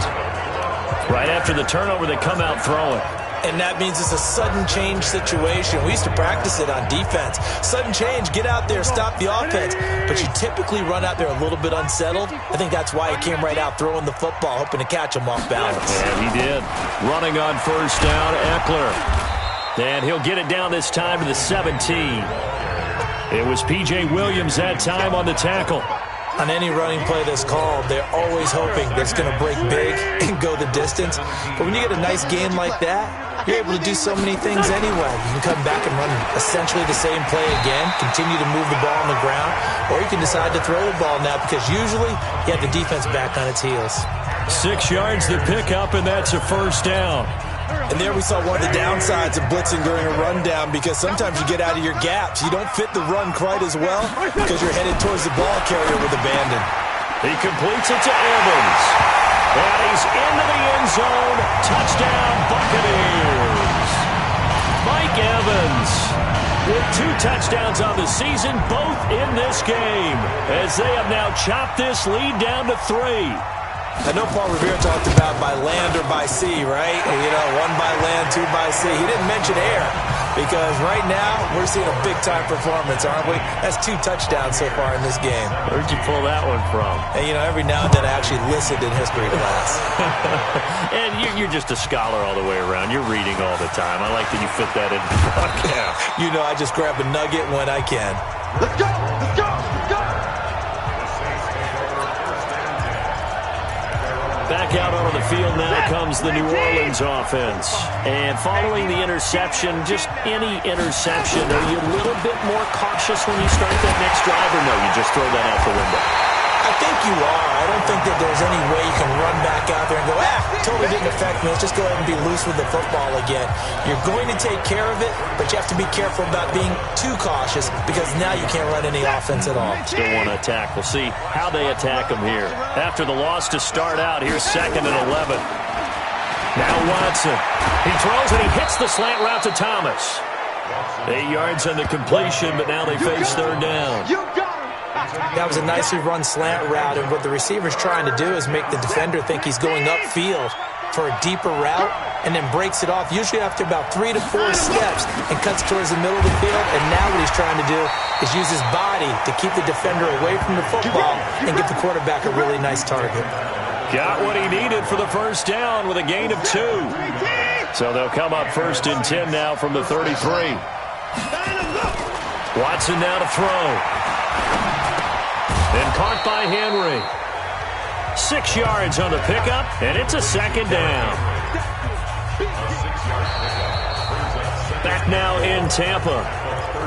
Right after the turnover, they come out throwing. And that means it's a sudden change situation. We used to practice it on defense. Sudden change, get out there, stop the offense. But you typically run out there a little bit unsettled. I think that's why he came right out throwing the football, hoping to catch him off balance. And he did. Running on first down, Eckler. And he'll get it down this time to the 17. It was P.J. Williams that time on the tackle. On any running play that's called, they're always hoping that it's going to break big and go the distance. But when you get a nice gain like that, you're able to do so many things anyway. You can come back and run essentially the same play again, continue to move the ball on the ground, or you can decide to throw the ball now because usually you have the defense back on its heels. 6 yards to pick up, and that's a first down. And there we saw one of the downsides of blitzing during a rundown because sometimes you get out of your gaps. You don't fit the run quite as well because you're headed towards the ball carrier with abandon. He completes it to Evans. And he's into the end zone. Touchdown, Buccaneers. Mike Evans with 2 touchdowns on the season, both in this game, as they have now chopped this lead down to 3. I know Paul Revere talked about by land or by sea, right? You know, 1 by land, 2 by sea. He didn't mention air. Because right now, we're seeing a big-time performance, aren't we? That's 2 touchdowns so far in this game. Where'd you pull that one from? And, every now and then I actually listened in history class. And you're just a scholar all the way around. You're reading all the time. I like that you fit that into the podcast. I just grab a nugget when I can. Let's go! Let's go! Let's go! Back out onto the field now comes the New Orleans offense. And following the interception, just any interception, are you a little bit more cautious when you start that next drive, or no, you just throw that out the window? I think you are. I don't think that there's any way you can run back out there and go, totally didn't affect me. Let's just go ahead and be loose with the football again. You're going to take care of it, but you have to be careful about being too cautious because now you can't run any offense at all. Still want to attack. We'll see how they attack them here. After the loss to start out, here's 2nd and 11. Now Watson. He throws and he hits the slant route to Thomas. 8 yards on the completion, but now they face 3rd down. That was a nicely run slant route, and what the receiver's trying to do is make the defender think he's going upfield for a deeper route and then breaks it off, usually after about 3 to 4 steps, and cuts towards the middle of the field. And now what he's trying to do is use his body to keep the defender away from the football and give the quarterback a really nice target. Got what he needed for the 1st down with a gain of 2. So they'll come up 1st and 10 now from the 33. Watson now to throw. Then caught by Henry. 6 yards on the pickup, and it's a 2nd down. Back now in Tampa.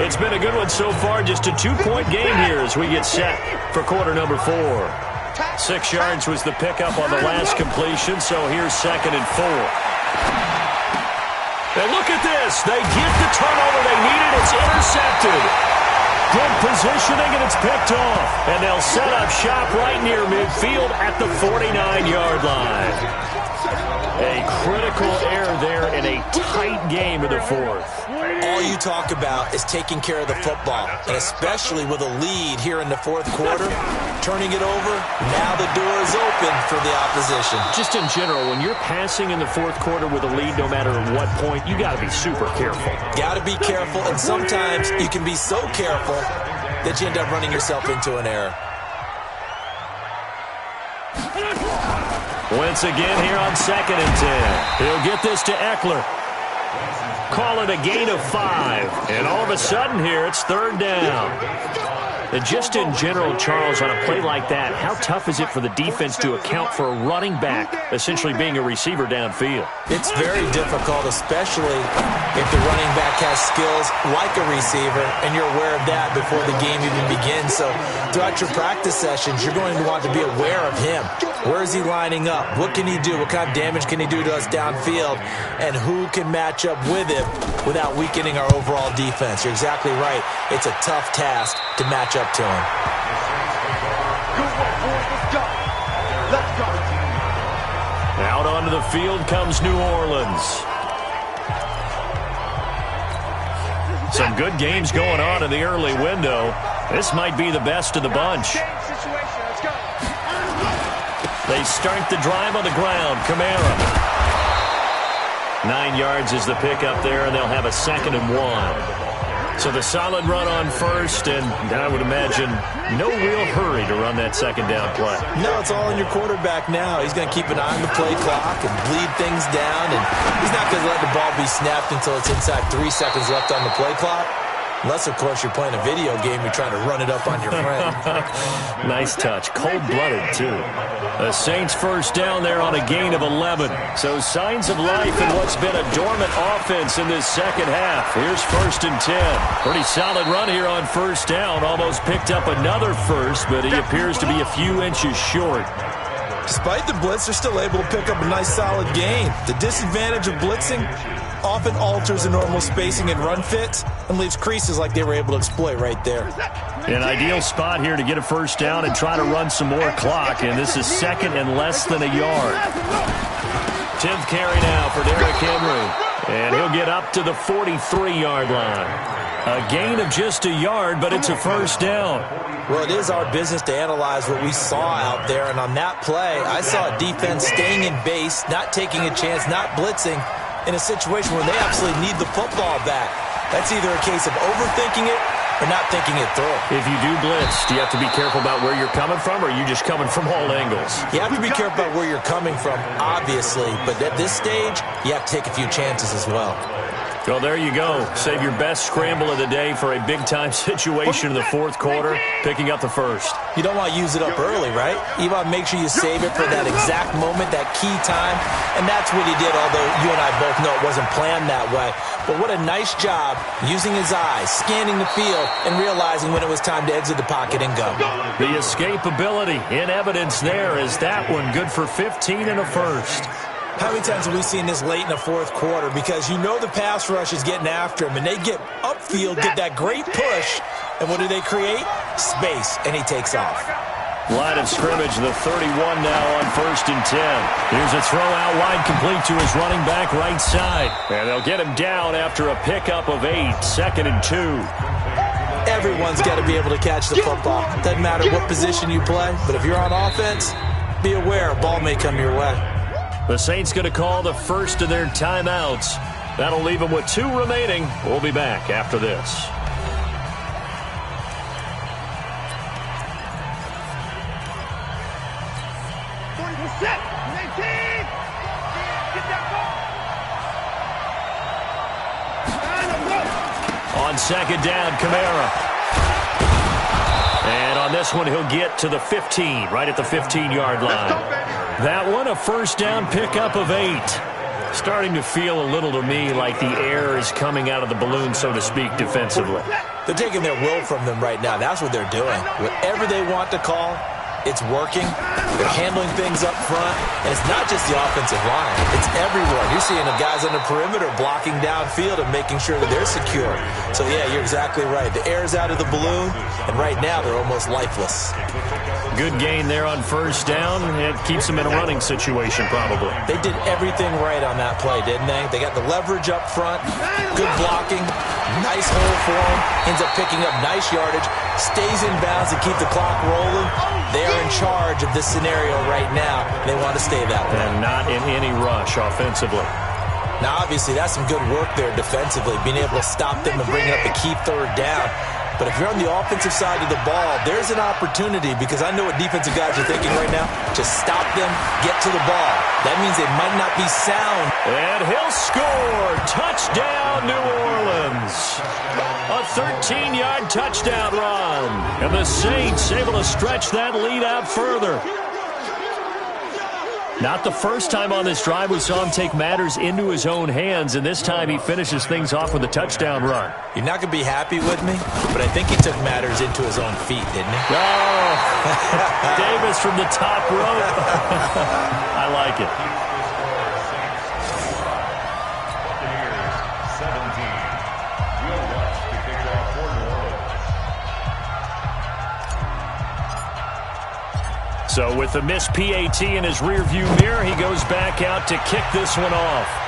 It's been a good one so far, just a 2-point game here as we get set for quarter number 4. 6 yards was the pickup on the last completion, so here's 2nd and 4. And look at this. They get the turnover they needed. It's intercepted. Good positioning, and it's picked off. And they'll set up shop right near midfield at the 49-yard line. A critical error there in a tight game in the 4th. All you talk about is taking care of the football, and especially with a lead here in the 4th quarter, turning it over, now the door is open for the opposition. Just in general, when you're passing in the 4th quarter with a lead, no matter at what point, you got to be super careful. Got to be careful, and sometimes you can be so careful that you end up running yourself into an error. Wentz again here on 2nd and 10. He'll get this to Eckler. Call it a gain of 5. And all of a sudden here, it's 3rd down. And just in general, Charles, on a play like that, how tough is it for the defense to account for a running back essentially being a receiver downfield? It's very difficult, especially if the running back has skills like a receiver, and you're aware of that before the game even begins. So throughout your practice sessions, you're going to want to be aware of him. Where is he lining up? What can he do? What kind of damage can he do to us downfield? And who can match up with him without weakening our overall defense? You're exactly right. It's a tough task to match up to him. Let's go. Out onto the field comes New Orleans. Some good games going on in the early window. This might be the best of the bunch. They start the drive on the ground. Kamara. 9 yards is the pickup there, and they'll have a 2nd and 1. So the solid run on 1st, and I would imagine no real hurry to run that 2nd down play. No, it's all on your quarterback now. He's going to keep an eye on the play clock and bleed things down, and he's not going to let the ball be snapped until it's inside 3 seconds left on the play clock. Unless, of course, you're playing a video game, you're trying to run it up on your friend. Nice touch. Cold-blooded, too. The Saints 1st down there on a gain of 11. So signs of life in what's been a dormant offense in this 2nd half. Here's 1st and 10. Pretty solid run here on 1st down. Almost picked up another first, but he appears to be a few inches short. Despite the blitz, they're still able to pick up a nice solid gain. The disadvantage of blitzing often alters the normal spacing and run fits and leaves creases like they were able to exploit right there. An ideal spot here to get a 1st down and try to run some more clock, and this is 2nd and less than a yard. 10th carry now for Derrick Henry, and he'll get up to the 43-yard line. A gain of just a yard, but it's a 1st down. Well, it is our business to analyze what we saw out there, and on that play, I saw a defense staying in base, not taking a chance, not blitzing, in a situation where they absolutely need the football back. That's either a case of overthinking it or not thinking it through. If you do blitz, do you have to be careful about where you're coming from, or are you just coming from all angles? You have to be careful about where you're coming from, obviously, but at this stage, you have to take a few chances as well. Well, there you go. Save your best scramble of the day for a big-time situation in the fourth quarter, picking up the first. You don't want to use it up early, right? You want to make sure you save it for that exact moment, that key time, and that's what he did, although you and I both know it wasn't planned that way. But what a nice job using his eyes, scanning the field, and realizing when it was time to exit the pocket and go. The escapability in evidence there is that one good for 15 and a first. How many times have we seen this late in the fourth quarter? Because you know the pass rush is getting after him, and they get upfield, get that great push, and what do they create? Space, and he takes off. Line of scrimmage, the 31 now on 1st and 10. Here's a throw out wide, complete to his running back right side. And they'll get him down after a pickup of 8, 2nd and 2. Everyone's got to be able to catch the football. Doesn't matter what position you play, but if you're on offense, be aware a ball may come your way. The Saints going to call the first of their timeouts. That'll leave them with 2 remaining. We'll be back after this. Set. 19. Get that ball. On 2nd down, Kamara. And on this one, he'll get to the 15, right at the 15-yard line. That one, a first down pickup of 8. Starting to feel a little to me like the air is coming out of the balloon, so to speak, defensively. They're taking their will from them right now. That's what they're doing. Whatever they want to call, it's working. They're handling things up front. And it's not just the offensive line. It's everyone. You're seeing the guys on the perimeter blocking downfield and making sure that they're secure. So, yeah, you're exactly right. The air's out of the balloon, and right now they're almost lifeless. Good gain there on first down. It keeps them in a running situation, probably. They did everything right on that play, didn't they? They got the leverage up front, good blocking, nice hole for him, ends up picking up nice yardage, stays in bounds to keep the clock rolling. They are in charge of this scenario right now. They want to stay that way. And not in any rush offensively. Now, obviously, that's some good work there defensively, being able to stop them and bring up a key third down. But if you're on the offensive side of the ball, there's an opportunity, because I know what defensive guys are thinking right now. Just stop them, get to the ball. That means they might not be sound. And he'll score. Touchdown, New Orleans. A 13-yard touchdown run. And the Saints able to stretch that lead out further. Not the first time on this drive we saw him take matters into his own hands, and this time he finishes things off with a touchdown run. You're not going to be happy with me, but I think he took matters into his own feet, didn't he? Oh, Davis from the top rope. I like it. So with the missed PAT in his rearview mirror, he goes back out to kick this one off.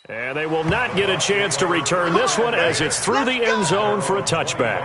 And they will not get a chance to return this one as it's through the end zone for a touchback.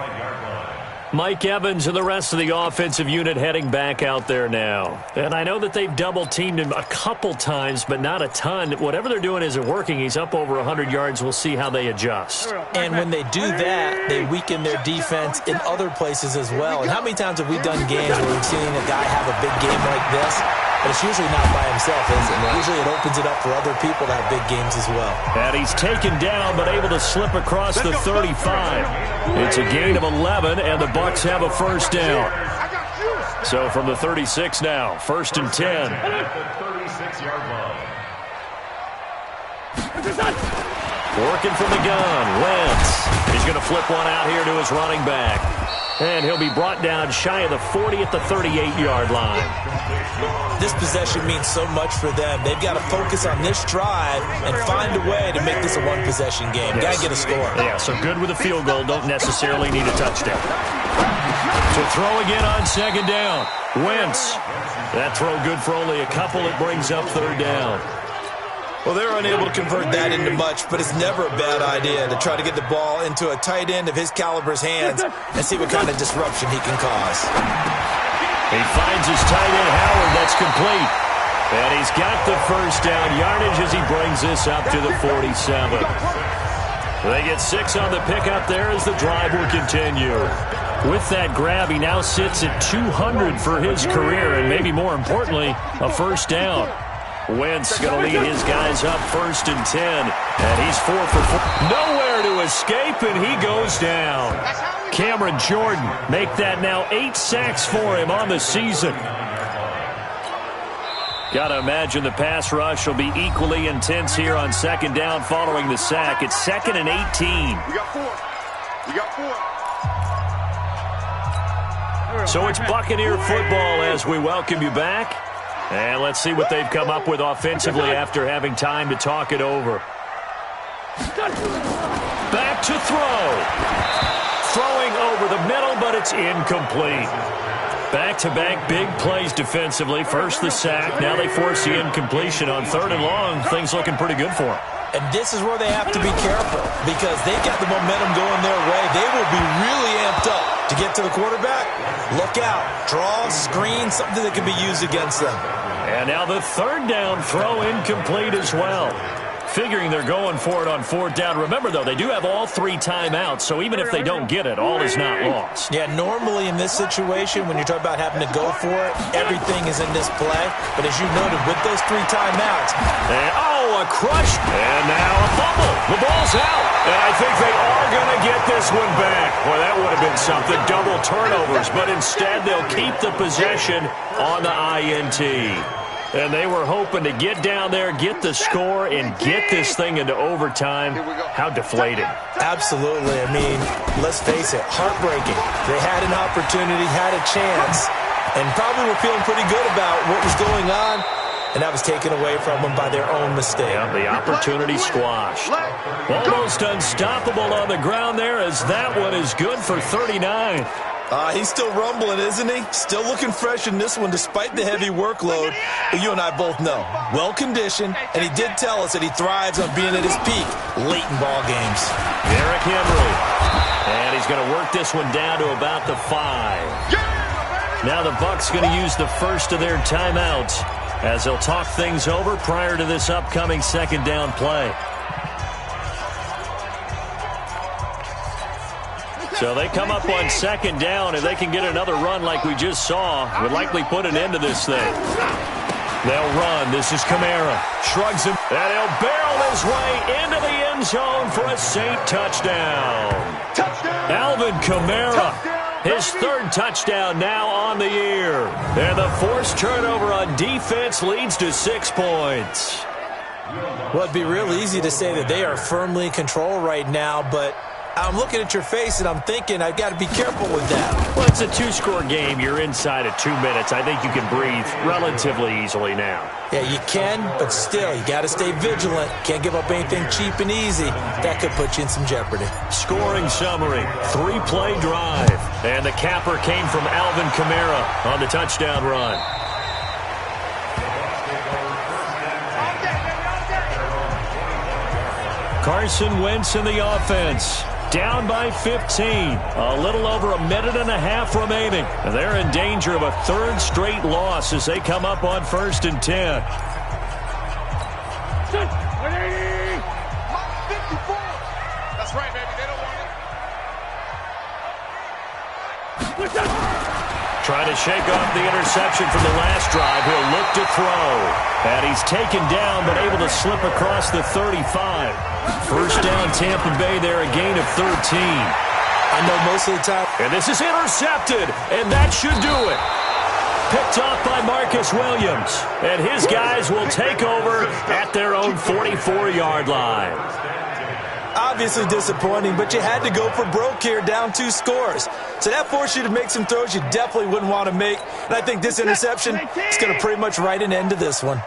Mike Evans and the rest of the offensive unit heading back out there now. And I know that they've double-teamed him a couple times, but not a ton. Whatever they're doing isn't working. He's up over 100 yards. We'll see how they adjust. And when they do that, they weaken their defense in other places as well. And how many times have we done games where we've seen a guy have a big game like this? But it's usually not by himself, is it? Usually it opens it up for other people to have big games as well. And he's taken down, but able to slip across the 35. It's a gain of 11, and the Bucs have a first down. So from the 36 now, 1st and 10. Working from the gun, Wentz. He's going to flip one out here to his running back. And he'll be brought down shy of the 40 at the 38-yard line. This possession means so much for them. They've got to focus on this drive and find a way to make this a one-possession game. Yes. Got to get a score. Yeah, so good with a field goal. Don't necessarily need a touchdown. To throw again on 2nd down. Wentz. That throw good for only a couple. It brings up 3rd down. Well, they're unable to convert that into much, but it's never a bad idea to try to get the ball into a tight end of his caliber's hands and see what kind of disruption he can cause. He finds his tight end, Howard. That's complete. And he's got the first down yardage as he brings this up to the 47. They get 6 on the pickup there as the drive will continue. With that grab, he now sits at 200 for his career, and maybe more importantly, a first down. Wentz going to lead his guys up 1st and 10. And he's 4 for 4. Nowhere to escape, and he goes down. Cameron Jordan make that now 8 sacks for him on the season. Got to imagine the pass rush will be equally intense here on 2nd down following the sack. It's 2nd and 18. We got 4. So it's Buccaneer football as we welcome you back. And let's see what they've come up with offensively after having time to talk it over. Back to throw. Throwing over the middle, but it's incomplete. Back-to-back big plays defensively. First the sack. Now they force the incompletion on 3rd and long. Things looking pretty good for them. And this is where they have to be careful because they've got the momentum going their way. They will be really amped up to get to the quarterback. Look out. Draw, screen, something that can be used against them. And now the 3rd down throw incomplete as well. Figuring they're going for it on 4th down. Remember, though, they do have all 3 timeouts, so even if they don't get it, all is not lost. Yeah, normally in this situation, when you're talking about having to go for it, everything is in this play. But as you noted, with those 3 timeouts. And, a crush. And now a fumble. The ball's out. And I think they are going to get this one back. Boy, that would have been something. Double turnovers. But instead, they'll keep the possession on the INT. And they were hoping to get down there, get the score, and get this thing into overtime. How deflating. Absolutely. I mean, let's face it, heartbreaking. They had an opportunity, had a chance, and probably were feeling pretty good about what was going on, and that was taken away from them by their own mistake. Yeah, the opportunity squashed. Almost unstoppable on the ground there as that one is good for 39. He's still rumbling, isn't he? Still looking fresh in this one despite the heavy workload. But you and I both know, well-conditioned, and he did tell us that he thrives on being at his peak late in ball games. Derrick Henry. And he's going to work this one down to about the 5. Now the Bucs going to use the first of their timeouts as they'll talk things over prior to this upcoming 2nd down play. So they come up on 2nd down, and they can get another run like we just saw. Would likely put an end to this thing. They'll run. This is Kamara. Shrugs him. And he'll barrel his way into the end zone for a Saint touchdown. Alvin Kamara. His 3rd touchdown now on the year. And the forced turnover on defense leads to 6 points. Well, it'd be real easy to say that they are firmly in control right now, but I'm looking at your face, and I'm thinking I've got to be careful with that. Well, it's a 2-score game. You're inside of 2 minutes. I think you can breathe relatively easily now. Yeah, you can, but still, you got to stay vigilant. Can't give up anything cheap and easy. That could put you in some jeopardy. Scoring summary, 3-play drive. And the capper came from Alvin Kamara on the touchdown run. Carson Wentz in the offense. Down by 15. A little over a minute and a half remaining. And they're in danger of a third straight loss as they come up on 1st and 10. That's right, baby. They don't want it. Trying to shake off the interception from the last drive. He'll look to throw. And he's taken down but able to slip across the 35. First down Tampa Bay there, a gain of 13. I know most of the time. And this is intercepted, and that should do it. Picked off by Marcus Williams. And his guys will take over at their own 44-yard line. Obviously disappointing, but you had to go for broke here, down 2 scores. So that forced you to make some throws you definitely wouldn't want to make. And I think this interception is going to pretty much write an end to this one.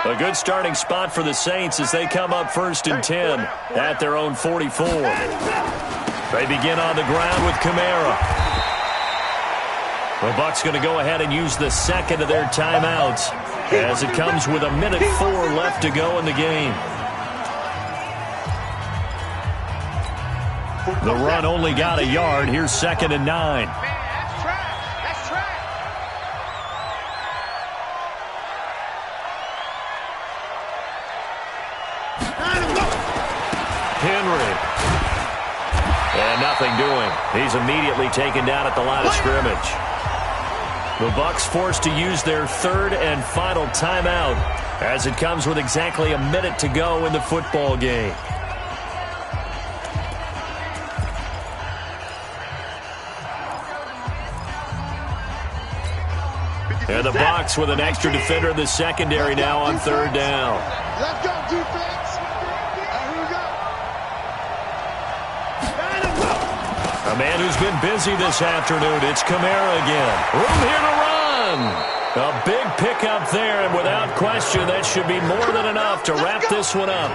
A good starting spot for the Saints as they come up 1st and 10 at their own 44. They begin on the ground with Kamara. The Bucs going to go ahead and use the second of their timeouts as it comes with a minute 4 left to go in the game. The run only got a yard. Here's 2nd and 9. Henry. And nothing doing. He's immediately taken down at the line of scrimmage. The Bucs forced to use their 3rd and final timeout as it comes with exactly a minute to go in the football game. And the Bucs with an extra defender in the secondary now on 3rd down. Let's go, defense. Here we go. A man who's been busy this afternoon. It's Kamara again. Room here to run. A big pickup there, and without question, that should be more than enough to wrap this one up.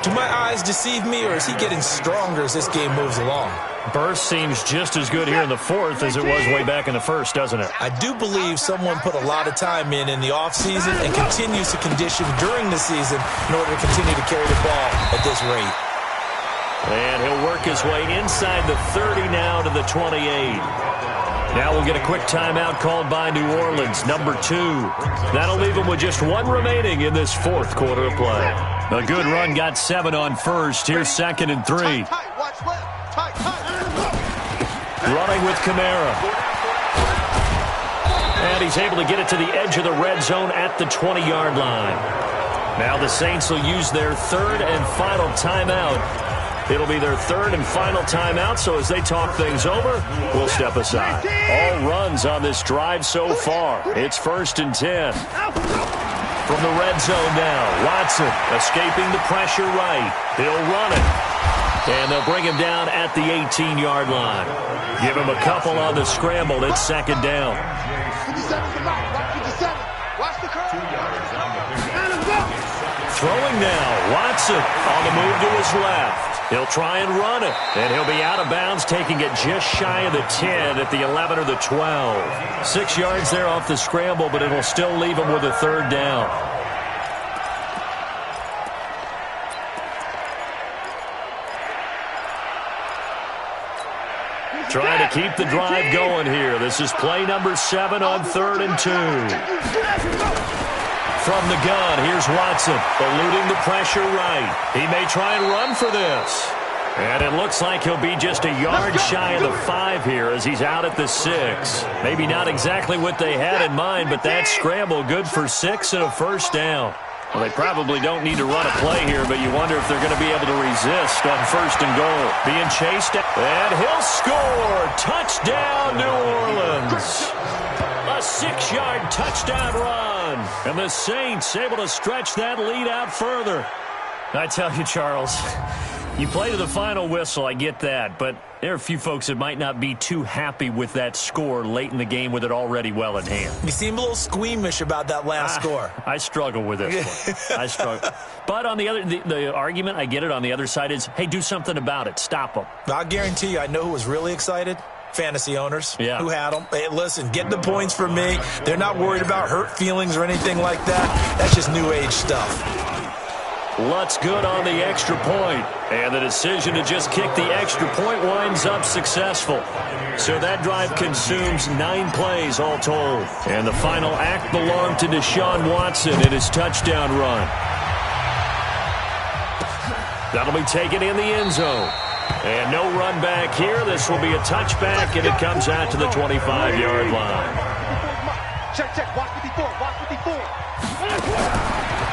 Do my eyes deceive me, or is he getting stronger as this game moves along? Burst seems just as good here in the 4th as it was way back in the 1st, doesn't it? I do believe someone put a lot of time in the offseason and continues to condition during the season in order to continue to carry the ball at this rate. And he'll work his way inside the 30 now to the 28. Now we'll get a quick timeout called by New Orleans, number 2. That'll leave them with just 1 remaining in this 4th quarter of play. A good run got 7 on 1st. Here's 2nd and 3. Running with Kamara. And he's able to get it to the edge of the red zone at the 20-yard line. Now the Saints will use their 3rd and final timeout. It'll be their 3rd and final timeout, so as they talk things over, we'll step aside. All runs on this drive so far. It's 1st and 10. From the red zone now, Watson escaping the pressure right. He'll run it. And they'll bring him down at the 18-yard line. Give him a couple on the scramble. It's 2nd down. 57's the mark. Watch 57. Watch the curve. Throwing now. Watson on the move to his left. He'll try and run it. And he'll be out of bounds, taking it just shy of the 10 at the 11 or the 12. 6 yards there off the scramble, but it'll still leave him with a 3rd down. Trying to keep the drive going here. This is play number 7 on 3rd and 2. From the gun, here's Watson, eluding the pressure right. He may try and run for this. And it looks like he'll be just a yard shy of the 5 here as he's out at the 6. Maybe not exactly what they had in mind, but that scramble good for 6 and a 1st down. Well, they probably don't need to run a play here, but you wonder if they're going to be able to resist on 1st and goal. Being chased, and he'll score! Touchdown, New Orleans! A 6-yard touchdown run. And the Saints able to stretch that lead out further. I tell you, Charles, you play to the final whistle, I get that, but there are a few folks that might not be too happy with that score late in the game with it already well in hand. You seem a little squeamish about that last score. I struggle with this one. I struggle. But on the other, the argument, I get it, on the other side is, hey, do something about it. Stop them. I'll guarantee you, I know who was really excited. Fantasy owners who had them. Hey, listen, get the points for me. They're not worried about hurt feelings or anything like that. That's just new age stuff. Lutz good on the extra point. And the decision to just kick the extra point winds up successful. So that drive consumes 9 plays all told. And the final act belonged to Deshaun Watson in his touchdown run. That'll be taken in the end zone. And no run back here. This will be a touchback, and it comes out to the 25-yard line. Check. Watch 54.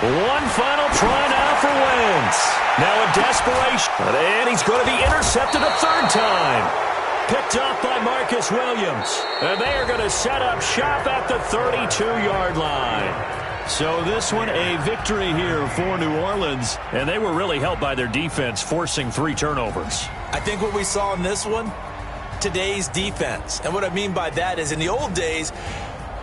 One final try now for Wentz. Now a desperation. And he's going to be intercepted a third time. Picked up by Marcus Williams. And they are going to set up shop at the 32-yard line. So this one a victory here for New Orleans. And they were really helped by their defense, forcing 3 turnovers. I think what we saw in this one, today's defense. And what I mean by that is in the old days,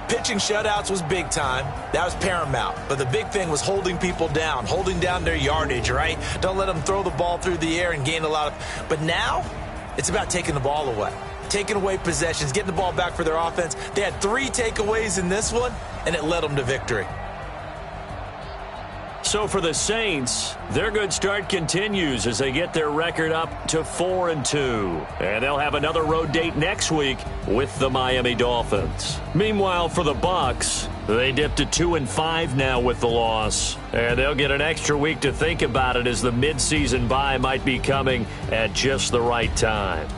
pitching shutouts was big time. That was paramount. But the big thing was holding people down, holding down their yardage, right? Don't let them throw the ball through the air and gain a lot of... But now, it's about taking the ball away. Taking away possessions, getting the ball back for their offense. They had 3 takeaways in this one, and it led them to victory. So for the Saints, their good start continues as they get their record up to 4-2. And they'll have another road date next week with the Miami Dolphins. Meanwhile, for the Bucs, they dipped to 2-5 now with the loss. And they'll get an extra week to think about it as the midseason bye might be coming at just the right time.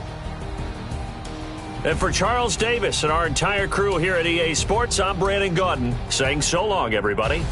And for Charles Davis and our entire crew here at EA Sports, I'm Brandon Gaudin saying so long, everybody.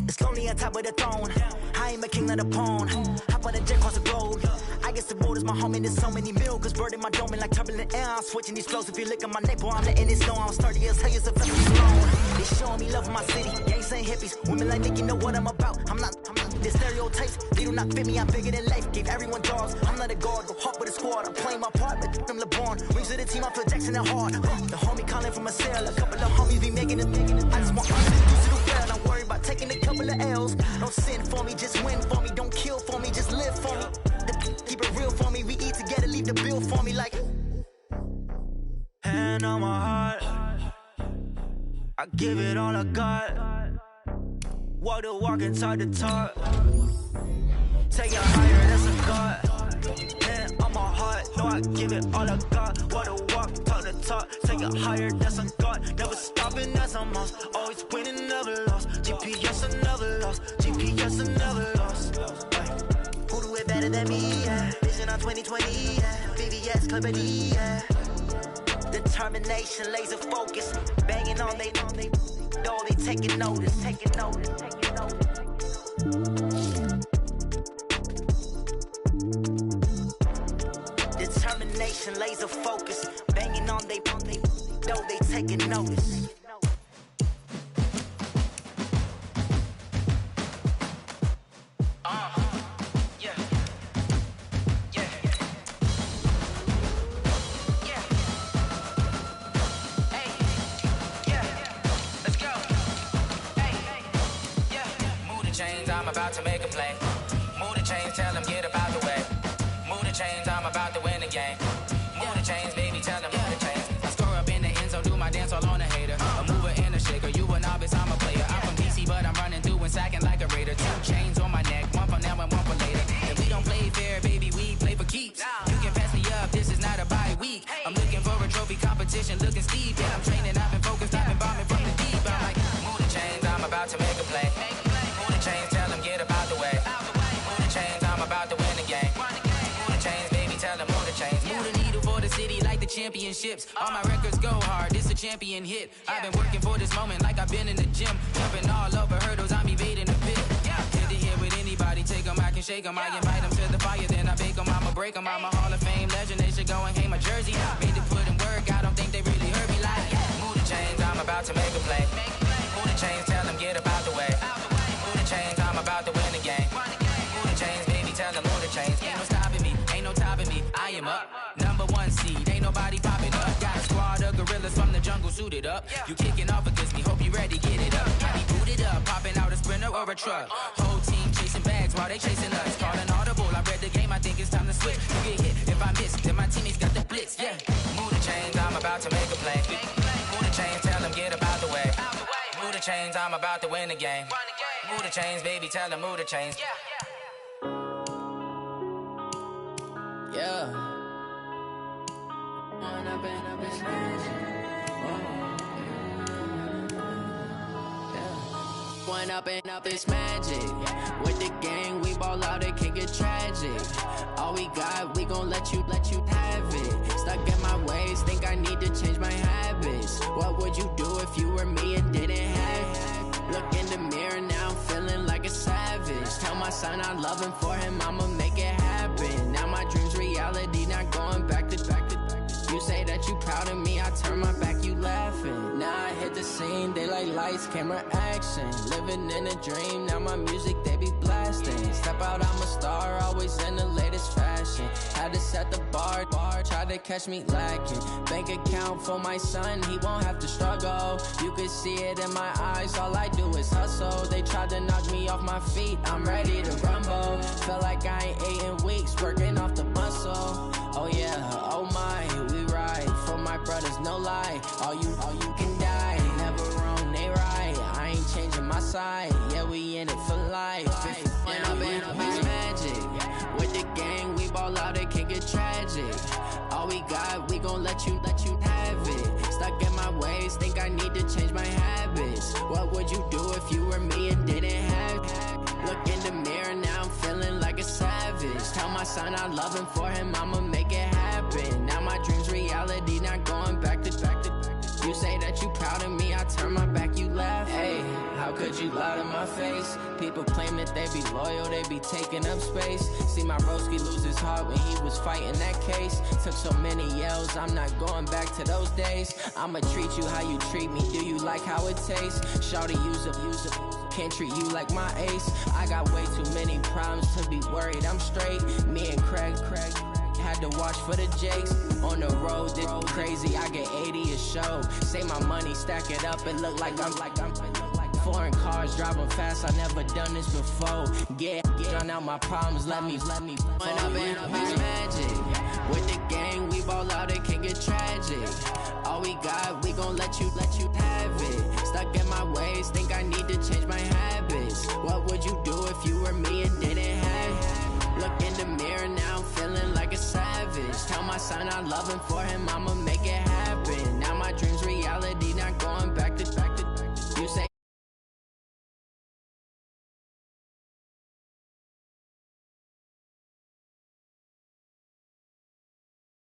It's lonely on top of the throne. I ain't a king of the pawn. Hop on a jet across the globe. I guess the road is my home and there's so many milkers birding my dome and like turbulent air. I'm switching these flows. If you look at my neck, boy, I'm letting it snow. I'm sturdy as hell, it's a family alone. They showing me love in my city. Gangsta and hippies. Women like Nick, you know what I'm about. I'm not the stereotypes. They do not fit me. I'm bigger than life. Gave everyone dogs. I'm not a guard. Go hard with a squad. I'm playing my part, but I'm LeBron. Wings of the team, I feel Jackson and hard. The homie calling from a cell. A couple of homies be making it. I just want to do the well. Don't worry about taking a couple of L's. Don't sin for me, just win for me. Don't kill for me, just live for me. Keep it real for me. We eat together, leave the bill for me like. Hand on my heart, I give it all I got. Walk the walk and talk the talk. Take it higher, that's a God. Hand on my heart, no, I give it all I got. Walk the walk, talk the top, take it higher, that's a god. Never stopping, that's a must. Always winning, never lost. GPS, I never lost. GPS, I never lost. Who do it better than me? Yeah. Vision on 2020. Yeah. VVS, Company. Yeah. Determination, laser focus. Banging on they door, they taking notice. Determination, laser focus. Banging on they door, they taking notice. I'm about to make a play. Move the chains, tell them get about the way. Move the chains, I'm about to win the game. Move the chains, baby, tell them move the chains. I score up in the end zone, do my dance all on a hater. A mover and a shaker, you a novice, I'm a player. I'm from DC, but I'm running through and sacking like a raider. 2 chains on my neck, one for now and one for later. And we don't play fair, baby, we play for keeps. You can pass me up, this is not a bye week. I'm looking for a trophy competition, looking steep. And I'm training, I've been focused, I've been bombing from the deep. I'm like, move the chains, I'm about to make a play. Move the chains, tell them get about the way. Move the chains, I'm about to win the game. Move the chains, baby, tell them move the chains. Move the needle for the city like the championships. All my records go hard, this a champion hit. I've been working for this moment like I've been in the gym. Jumping all over hurdles, I'm evading the pit. Hit the hit with anybody, take them, I can shake them. I invite them to the fire, then I bake them. I'ma break them, I'm a Hall of Fame legend. They should go and hang my jersey. Made to put in work, I don't think they really heard me like. Move the chains, I'm about to make a play. Move the chains, tell them get about the way. Move the chains, I'm about to win the game. Move the chains, baby, tell them move the chains. Ain't no stopping me, ain't no topping me. I am up, #1 seed, ain't nobody popping up. Got a squad of gorillas from the jungle suited up. You kicking off against me, hope you ready, get it up. Got me booted up, popping out a Sprinter or a truck. Whole team chasing bags while they chasing us. Call an audible, I read the game, I think it's time to switch. You get hit, if I miss, then my teammates got the blitz, yeah. Move the chains, I'm about to make a play. Move the chains, tell them get about the way. Move the chains, I'm about to win the game. Move the chains, baby, tell them move the chains. Yeah. One up and up, it's magic. With the gang, we ball out, it can get tragic. All we got, we gon' let you have it. Stuck in my ways, think I need to change my habits. What would you do if you were me and didn't have it? Look in the mirror, now I'm feeling like a savage. Tell my son I love him, for him I'ma make it happen. Now my dream's reality, not going back to. You say that you proud of me, I turn my back, you laughing. Now I hit the scene, they like lights, camera, action. Living in a dream, now my music, they be blasting. Step out, I'm a star, always in the latest fashion. Had to set the bar, tried to catch me lacking. Bank account for my son, he won't have to struggle. You can see it in my eyes, all I do is hustle. They tried to knock me off my feet, I'm ready to rumble. Felt like I ain't ate in weeks, working off the muscle. Oh yeah, oh my, we ride for my brothers, no lie. All you can die, never wrong, they right. I ain't changing my side, yeah, we in it for life. When up and up, it's magic. With the gang, we ball out, it can get tragic. All we got, we gon' let you have it. Stuck in my ways, think I need to change my habits. What would you do if you were me and didn't have it? Look in the mirror, now I'm feeling like a savage. Tell my son I love him, for him I'ma make it happen. Now my dream's reality, not going back to. You say that you proud of me, I turn my back, you laugh. Hey, how could you lie to my face? People claim that they be loyal, they be taking up space. See my broski lose his heart when he was fighting that case. Took so many yells, I'm not going back to those days. I'ma treat you how you treat me, do you like how it tastes? Shawty, use up, can't treat you like my ace. I got way too many problems to be worried, I'm straight. Me and Craig had to watch for the Jakes. On the road, this crazy, I get 80 a show. Say my money, stack it up, it look like I'm foreign cars, driving fast, I never done this before. Drown out my problems, let me When up and up, it's magic. With the gang, we ball out, it can get tragic. All we got, we gon' let you have it. Stuck in my ways, think I need to change my habits. What would you do if you were me and didn't have it? Look in the mirror, now I'm feeling like a savage. Tell my son I love him, for him I'ma